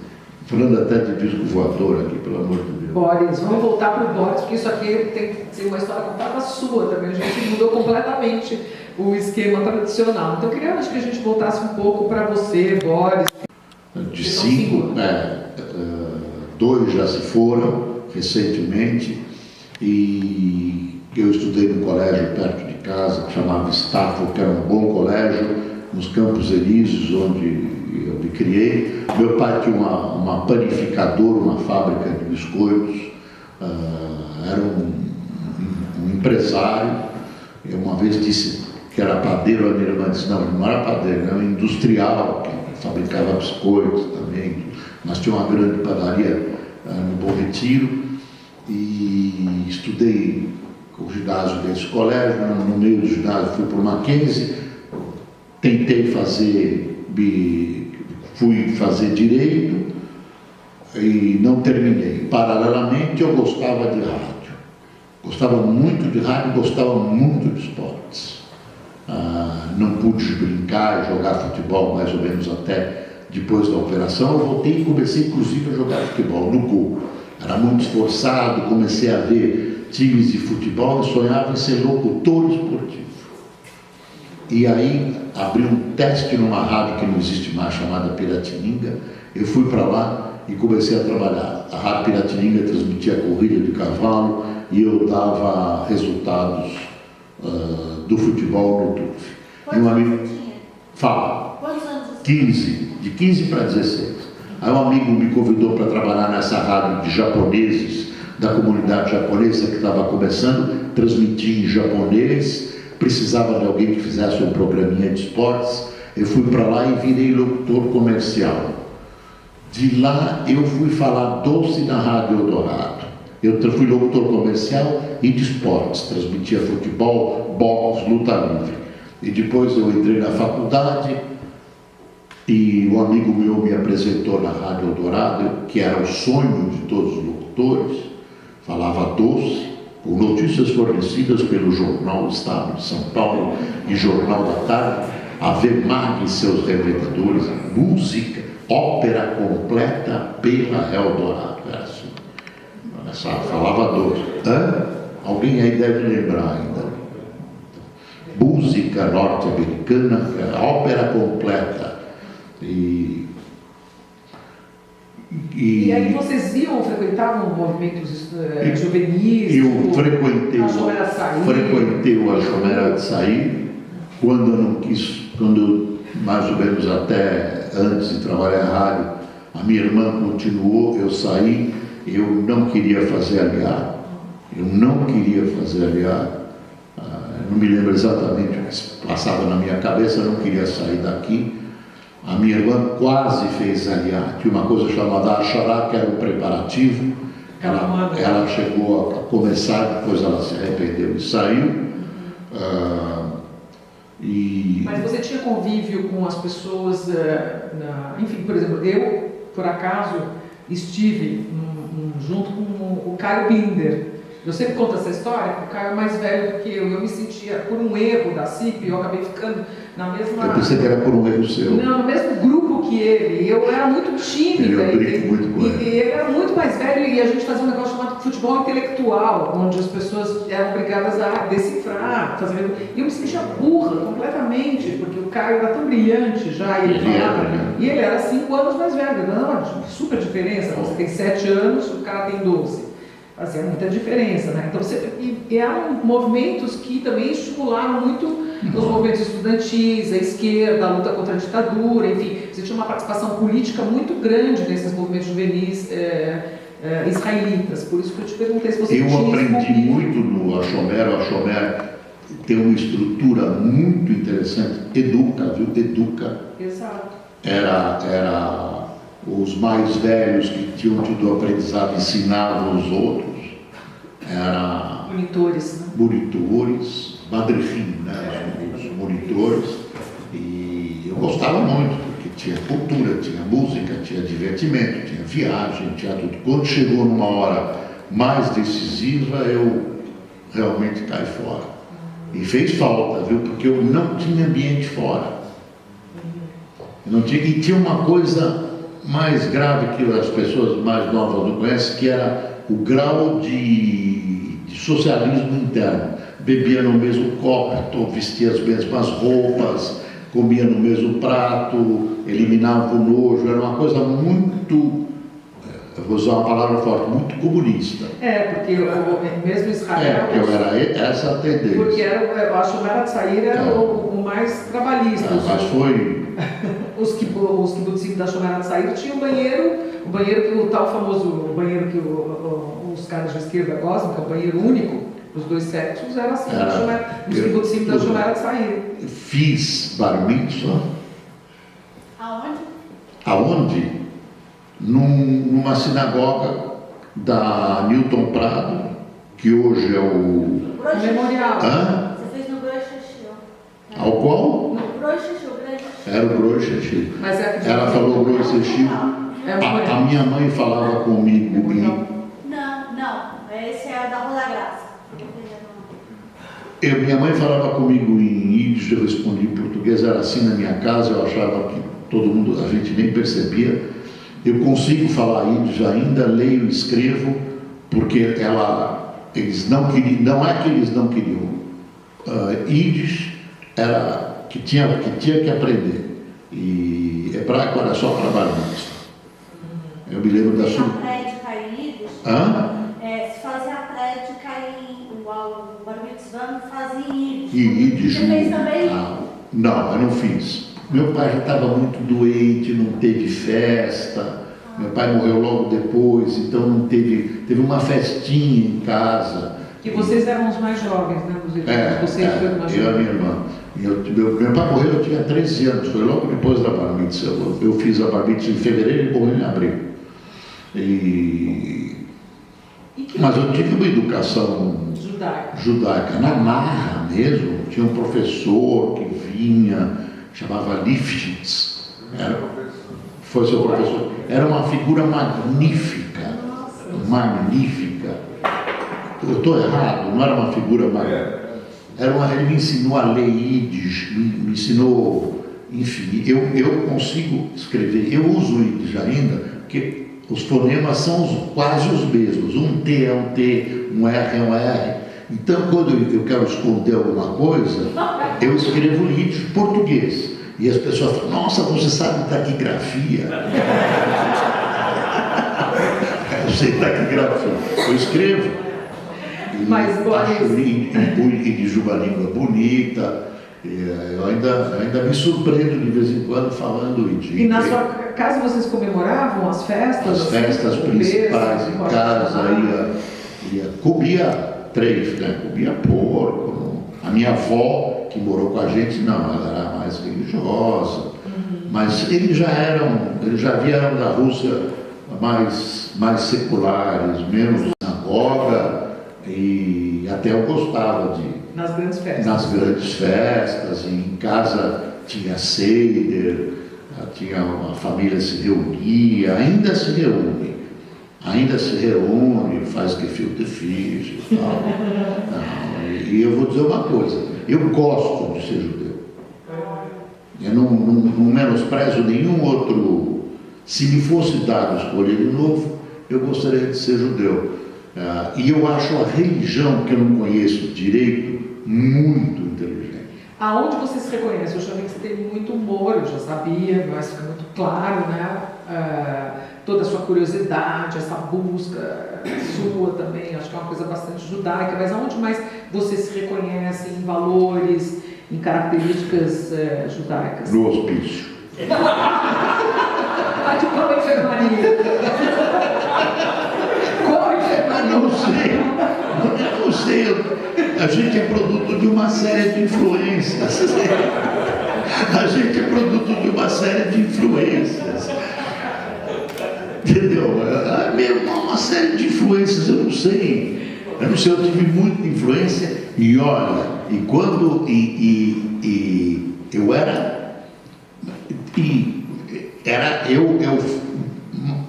Falando até de disco voador aqui, pelo amor de Deus. Boris, vamos voltar para o Boris, porque isso aqui tem que ser uma história contada sua também. A gente mudou completamente o esquema tradicional. Então eu queria acho que a gente voltasse um pouco para você, Boris. De 5, 2 já se foram recentemente, e eu estudei num colégio perto de casa que chamava Stafford, que era um bom colégio, nos Campos Elíseos, onde eu me criei. Meu pai tinha uma panificadora, uma fábrica de biscoitos, era um empresário. Eu uma vez disse que era padeiro, a minha irmã disse, não era padeiro, era um industrial que fabricava biscoitos também, mas tinha uma grande padaria no Bom Retiro, e estudei o ginásio desse colégio. No meio do ginásio fui para o Mackenzie, fui fazer direito e não terminei. Paralelamente eu gostava de rádio, gostava muito de rádio, gostava muito de esportes. Não pude brincar e jogar futebol mais ou menos até depois da operação. Eu voltei e comecei inclusive a jogar futebol no gol. Era muito esforçado, comecei a ver times de futebol e sonhava em ser locutor esportivo. E aí abri um teste numa rádio que não existe mais, chamada Piratininga. Eu fui para lá e comecei a trabalhar. A rádio Piratininga transmitia corrida de cavalo e eu dava resultados do futebol no TUF. Quantos anos você tinha? Fala. Quantos anos você tinha? 15, de 15 para 16. Aí um amigo me convidou para trabalhar nessa rádio de japoneses, da comunidade japonesa que estava começando, transmitia em japonês, precisava de alguém que fizesse um programinha de esportes. Eu fui para lá e virei locutor comercial. De lá eu fui falar doce na Rádio Eldorado. Eu fui locutor comercial e de esportes, transmitia futebol, boxe, luta livre. E depois eu entrei na faculdade e um amigo meu me apresentou na Rádio Eldorado, que era o sonho de todos os locutores. Falava doce, com notícias fornecidas pelo Jornal do Estado de São Paulo e Jornal da Tarde, Ave Mag e seus revendedores, música, ópera completa pela Eldorado. Era assim. Falava doce. Alguém aí deve lembrar ainda. Música norte-americana, ópera completa. E aí vocês frequentavam movimentos juvenis? Eu frequentei o Achom Era de Sair, quando mais ou menos até antes de trabalhar na rádio, a minha irmã continuou, eu saí, eu não queria fazer aliar, não me lembro exatamente o que passava na minha cabeça, eu não queria sair daqui. A minha irmã quase fez aliar, tinha uma coisa chamada achará, que era um preparativo, Ela chegou a começar, depois ela se arrependeu e saiu. Mas você tinha convívio com as pessoas, enfim, por exemplo, eu, por acaso, estive junto com o Caio Binder. Eu sempre conto essa história, porque o Caio é mais velho do que eu. Eu me sentia, por um erro da CIP, eu acabei ficando na mesma... Eu pensei que era por um erro seu. Não, no mesmo grupo que ele. Eu era muito tímida. Eu brinco muito com ele. E ele era muito mais velho e a gente fazia um negócio chamado futebol intelectual, onde as pessoas eram obrigadas a decifrar, fazer... E eu me sentia burra completamente, porque o Caio era tão brilhante já, e ele falava... E ele era 5 anos mais velho. Não, super diferença. Você tem 7 anos, o cara tem 12. Fazia muita diferença, né? Então, eram movimentos que também estimularam muito os movimentos estudantis, a esquerda, a luta contra a ditadura, enfim, você tinha uma participação política muito grande nesses movimentos juvenis israelitas. Por isso que eu te perguntei se você tinha esse aprendi convívio. muito no Achomer. O Achomer tem uma estrutura muito interessante. Educa, viu? Educa. Exato. Era os mais velhos que tinham tido o aprendizado ensinavam os outros. Era monitores, né? Monitores, Badrechim, né? Os monitores. E eu gostava muito, porque tinha cultura, tinha música, tinha divertimento, tinha viagem, tinha tudo. Quando chegou numa hora mais decisiva, eu realmente caí fora. E fez falta, viu? Porque eu não tinha ambiente fora. E tinha uma coisa mais grave que as pessoas mais novas não conhecem, que era o grau de socialismo interno. Bebia no mesmo copo, vestia as mesmas roupas, comia no mesmo prato, eliminava o nojo. Era uma coisa muito, eu vou usar uma palavra forte, muito comunista. Porque mesmo Israel... Porque era essa a tendência. Porque eu acho que o Merat Sair era o mais trabalhista. Mas foi... Os kibbutzim da Shomer Hatzair tinham o banheiro que o tal famoso, o banheiro que os caras de esquerda gostam, que é o banheiro único, os dois sexos, era assim, os kibbutzim da Shomer Hatzair. Fiz bar mitzvah. Aonde? Aonde? Numa sinagoga da Newton Prado, que hoje é o... Memorial. Você fez no Groi Sheshil. Ao qual? No Groi Sheshil, Groi Sheshil. Era o Groi Sheshil. Ela falou Groi Sheshil. A minha mãe falava comigo Não. Esse é da Rua da Graça. Minha mãe falava comigo em Yiddish, eu respondi em português, era assim na minha casa, eu achava que todo mundo, a gente nem percebia. Eu consigo falar Yiddish ainda, leio e escrevo, porque eles não queriam, não é que eles não queriam. Yiddish era que tinha que aprender. E hebraico era só trabalho. Eu me lembro da sua... A prédica em Yiddish? Se fazia a prédica igual o Bar Mitzvah, fazia em Yiddish. Você fez também? Não, eu não fiz. Meu pai já estava muito doente, não teve festa. Meu pai morreu logo depois, então não teve uma festinha em casa. E vocês eram os mais jovens, né? Eu e a minha irmã. Meu pai morreu, eu tinha 13 anos, foi logo depois da bar mitzvah. Eu fiz a bar mitzvah em fevereiro e morreu em abril. Mas eu tive uma educação judaica, na marra mesmo. Tinha um professor que vinha, chamava Lifshitz. Foi seu professor. Era uma figura magnífica. Magnífica. Eu estou errado, não era uma figura magnífica. Ele me ensinou a ler Yiddish, me ensinou, enfim, eu consigo escrever, eu uso Yiddish ainda, porque os fonemas são quase os mesmos, um T é um T, um R é um R. Então, quando eu quero esconder alguma coisa, eu escrevo Yiddish português. E as pessoas falam, nossa, você sabe taquigrafia. Eu sei taquigrafia, eu escrevo. Acho de uma língua bonita. Eu ainda me surpreendo de vez em quando falando Yiddish. E na sua casa vocês comemoravam as festas? As festas principais em casa, comia treif, né? Comia porco. A minha avó, que morou com a gente, não, ela era mais religiosa. Mas eles já vieram da Rússia mais seculares, menos sinagoga, e até eu gostava de... Nas grandes festas. Nas grandes festas, em casa tinha seder, a família se reunia, ainda se reúne, faz gefilte fish e tal. E eu vou dizer uma coisa, eu gosto de ser judeu. Eu não menosprezo nenhum outro. Se me fosse dado escolher de novo, eu gostaria de ser judeu. E eu acho a religião, que eu não conheço direito, muito inteligente. Aonde você se reconhece? Eu já vi que você tem muito humor, eu já sabia, mas fica muito claro, né? Toda a sua curiosidade, essa busca sua também, acho que é uma coisa bastante judaica, mas aonde mais você se reconhece em valores, em características judaicas? No hospício. De qual enfermaria? Qual enfermaria? Não sei. A gente é produto de uma série de influências. Entendeu? Uma série de influências, eu não sei, eu tive muita influência, e olha, eu era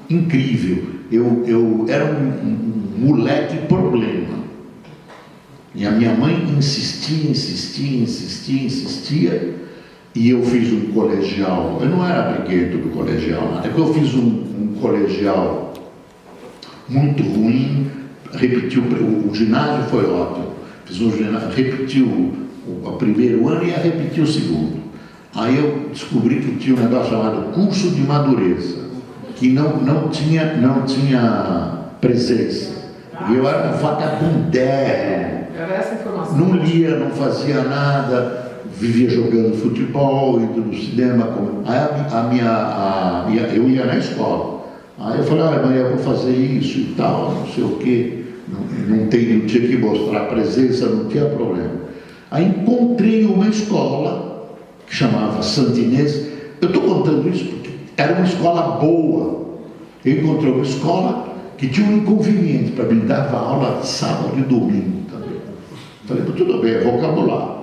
incrível, eu era um moleque problema, e a minha mãe insistia, e eu fiz um colegial, eu não era briguento do colegial, até que eu fiz um colegial muito ruim, o ginásio foi ótimo, fiz um ginásio, repetiu o primeiro ano e ia repetir o segundo. Aí eu descobri que tinha um negócio chamado curso de madureza, que não tinha presença. E eu era um vagabundérrimo, não lia, não fazia nada, vivia jogando futebol, indo no cinema. Aí eu ia na escola. Aí eu falei, mãe, eu vou fazer isso e tal, não sei o quê. Não tinha que mostrar presença, não tinha problema. Aí encontrei uma escola que chamava Santa Inês. Eu estou contando isso porque era uma escola boa. Eu encontrei uma escola que tinha um inconveniente para mim, dava aula de sábado e domingo também. Falei, tudo bem, vocabulário.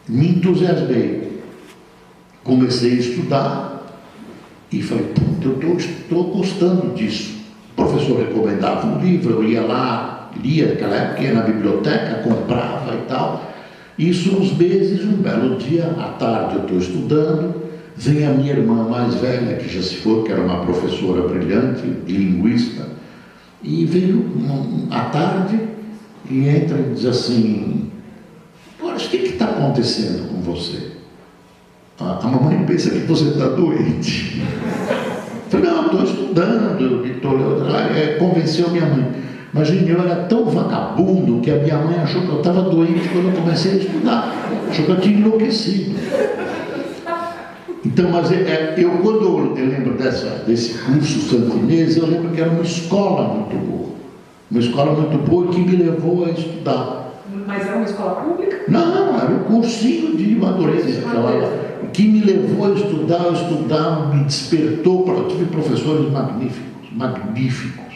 Me entusiasmei. Comecei a estudar e falei, eu estou gostando disso. O professor recomendava um livro, eu ia lá, lia, naquela época ia na biblioteca, comprava e tal. Isso uns meses, um belo dia, à tarde eu estou estudando, vem a minha irmã mais velha, que já se foi, que era uma professora brilhante, de linguista, e veio à tarde e entra e diz assim, Boris, o que está acontecendo com você? A mamãe pensa que você está doente. Eu falei, não, estou estudando, convenceu minha mãe. Imagine, eu era tão vagabundo que a minha mãe achou que eu estava doente quando eu comecei a estudar. Achou que eu tinha enlouquecido. Então, mas quando eu lembro desse curso Santa Inês, eu lembro que era uma escola muito boa. Uma escola muito boa que me levou a estudar. Mas era uma escola pública? Não, era um cursinho de madureza. Que me levou a estudar, me despertou. Eu tive professores magníficos,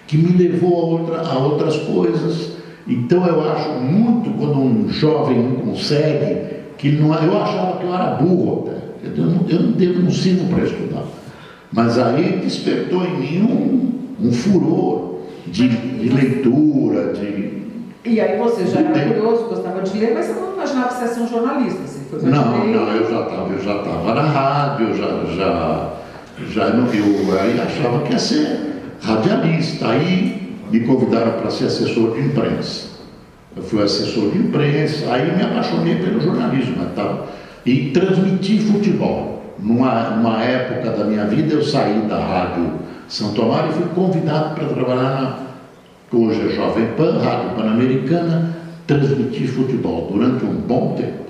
que me levou a outras coisas. Então eu acho muito quando um jovem não consegue, eu achava que eu era burro até. Eu não sirvo para estudar. Mas aí despertou em mim um furor de leitura, E aí você já era curioso, gostava de ler, mas você não imaginava que você ia ser um jornalista? Você foi eu já estava na rádio, eu achava que ia ser radialista. Aí me convidaram para ser assessor de imprensa. Eu fui assessor de imprensa, aí me apaixonei pelo jornalismo e transmiti futebol. Numa época da minha vida, eu saí da Rádio Santo Amaro e fui convidado para trabalhar hoje é Jovem Pan, Rádio Pan-Americana, transmitir futebol durante um bom tempo.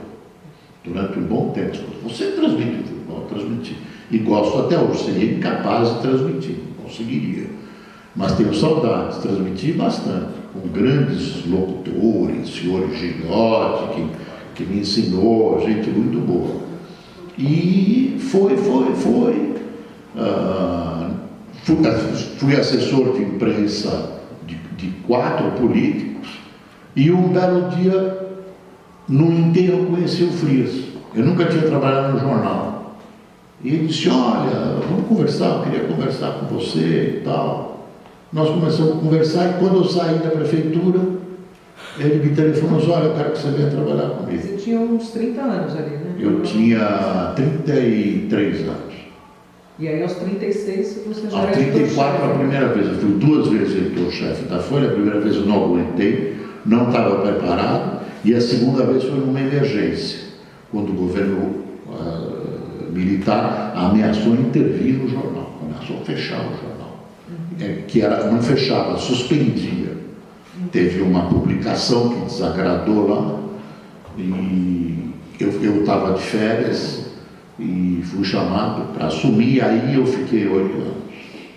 Você transmite futebol, transmitir. E gosto até hoje, seria incapaz de transmitir, não conseguiria. Mas tenho saudades, transmiti bastante, com grandes locutores, senhor Gigliotti, que me ensinou, gente muito boa. E foi fui assessor de imprensa de 4 políticos, e um belo dia, no enterro, conheci o Frias. Eu nunca tinha trabalhado no jornal. E ele disse: olha, vamos conversar, eu queria conversar com você e tal. Nós começamos a conversar, e quando eu saí da prefeitura, ele me telefonou e disse: olha, eu quero que você venha trabalhar comigo. Você tinha uns 30 anos ali, né? Eu tinha 33 anos. E aí aos 36 você já Aos era 34 a primeira vez. Eu fui 2 vezes editor-chefe da Folha. A primeira vez eu não aguentei, não estava preparado. E a segunda vez foi numa emergência, quando o governo militar ameaçou intervir no jornal, ameaçou fechar o jornal. Que não fechava, suspendia. Teve uma publicação que desagradou lá, e eu estava de férias e fui chamado para assumir, aí eu fiquei 8 anos.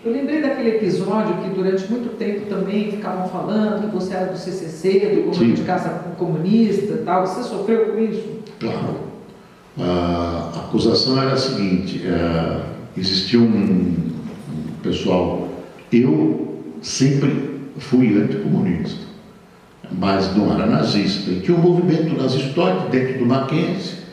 Eu lembrei daquele episódio que durante muito tempo também ficavam falando que você era do CCC, do Comando de Caça Comunista e tal. Você sofreu com isso? Claro. A acusação era a seguinte: existia um pessoal, eu sempre fui anticomunista, mas não era nazista, e tinha um movimento nazistoide dentro do Mackenzie.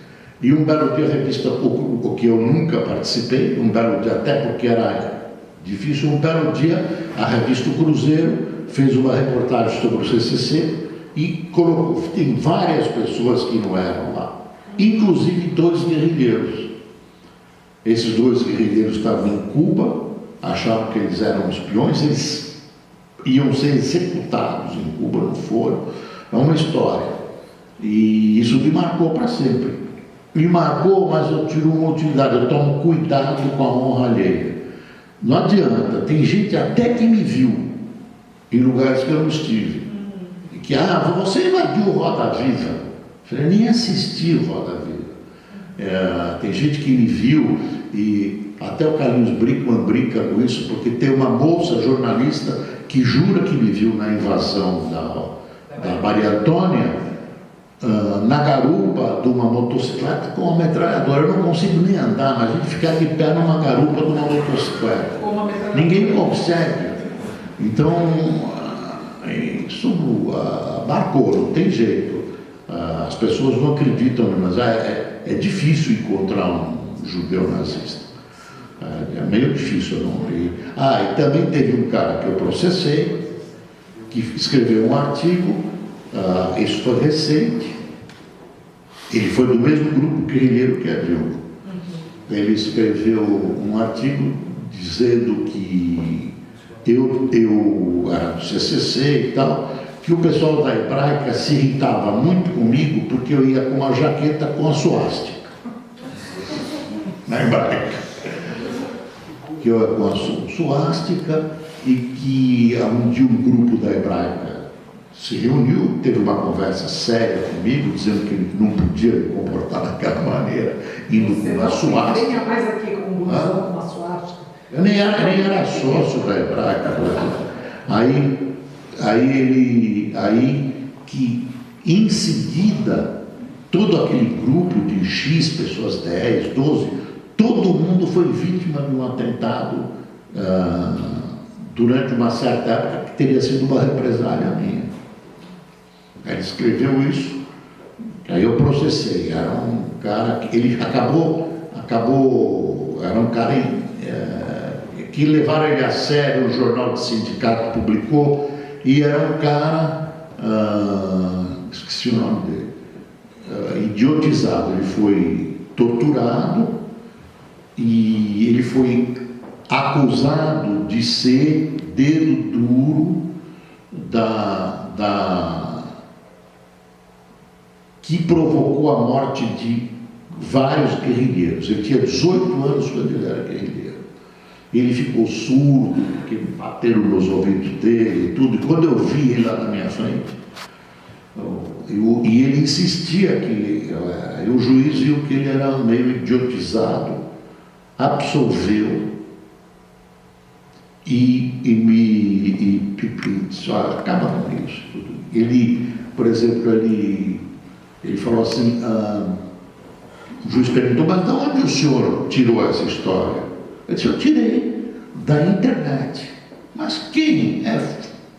E um belo dia a revista, o que eu nunca participei, um belo dia, até porque era difícil, um belo dia a revista O Cruzeiro fez uma reportagem sobre o CCC e colocou, tem várias pessoas que não eram lá, inclusive 2 guerrilheiros. Esses 2 guerrilheiros estavam em Cuba, achavam que eles eram espiões, eles iam ser executados em Cuba, não foram. É uma história. E isso me marcou para sempre. Me marcou, mas eu tiro uma utilidade, eu tomo cuidado com a honra alheia. Não adianta, tem gente até que me viu em lugares que eu não estive. Que, você invadiu o Roda Viva. Eu falei, nem assisti o Roda Viva. Tem gente que me viu, e até o Carlinhos Brickman brinca com isso, porque tem uma moça jornalista que jura que me viu na invasão da Maria Antônia, na garupa de uma motocicleta com uma metralhadora. Eu não consigo nem andar, mas a gente ficar de pé numa garupa de uma motocicleta. Ninguém consegue. Então, isso marcou, não tem jeito. As pessoas não acreditam, mas é difícil encontrar um judeu nazista. É meio difícil. Não? E também teve um cara que eu processei, que escreveu um artigo. Isso foi recente. Ele foi do mesmo grupo guerrilheiro que a Dilma. Ele escreveu um artigo dizendo que eu era do CCC e tal, que o pessoal da Hebraica se irritava muito comigo porque eu ia com uma jaqueta com a suástica na Hebraica. Que eu ia com a suástica, e que um dia um grupo da Hebraica se reuniu, teve uma conversa séria comigo, dizendo que não podia me comportar daquela maneira, indo com uma suástica. Venha mais aqui com um blusão, com uma suástica. Eu nem era sócio da Hebraica. Aí que em seguida, todo aquele grupo de X pessoas, 10, 12, todo mundo foi vítima de um atentado durante uma certa época, que teria sido uma represália minha. Ele escreveu isso, aí eu processei. Era um cara que ele acabou, era um cara que levaram ele a sério, o jornal de sindicato publicou, e era um cara, esqueci o nome dele, idiotizado. Ele foi torturado e ele foi acusado de ser dedo duro que provocou a morte de vários guerrilheiros. Ele tinha 18 anos quando ele era guerrilheiro. Ele ficou surdo, porque bateram nos ouvidos dele e tudo. E quando eu vi ele lá na minha frente, e ele insistia que o juiz viu que ele era meio idiotizado, absolveu e disse: olha, acaba com isso. Ele, por exemplo, ele falou assim, o juiz perguntou, mas de onde o senhor tirou essa história? Eu disse: eu tirei da internet. Mas quem é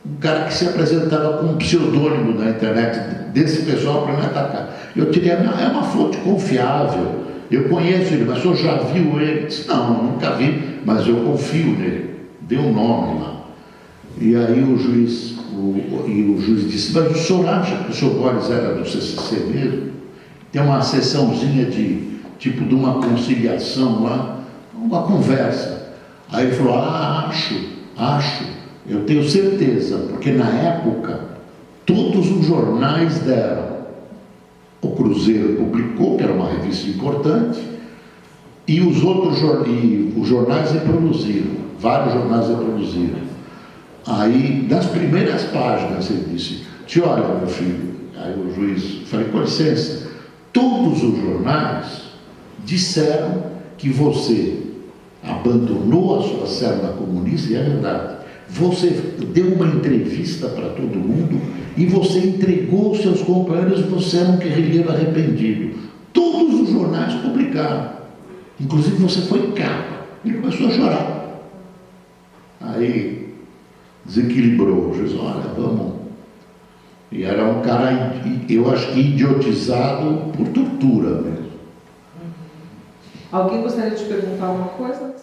o cara que se apresentava como pseudônimo na internet desse pessoal para me atacar? Eu diria, é uma fonte confiável, eu conheço ele, mas o senhor já viu ele? Disse, não, nunca vi, mas eu confio nele. Deu um nome lá. E aí o juiz disse, mas o senhor acha que o senhor Boris era do CCC mesmo? Tem uma sessãozinha de uma conciliação lá, uma conversa. Aí ele falou, acho, eu tenho certeza, porque na época todos os jornais deram. O Cruzeiro publicou, que era uma revista importante, e os jornais reproduziram, vários jornais reproduziram. Aí, nas primeiras páginas, ele disse, olha, meu filho, aí o juiz, falei, com licença, todos os jornais disseram que você abandonou a sua célula comunista, e é verdade. Você deu uma entrevista para todo mundo e você entregou os seus companheiros, você era um guerrilheiro arrependido. Todos os jornais publicaram. Inclusive você foi capa. Ele começou a chorar. Aí desequilibrou. O juiz, olha, vamos. E era um cara, eu acho que idiotizado por tortura mesmo. Alguém gostaria de perguntar alguma coisa?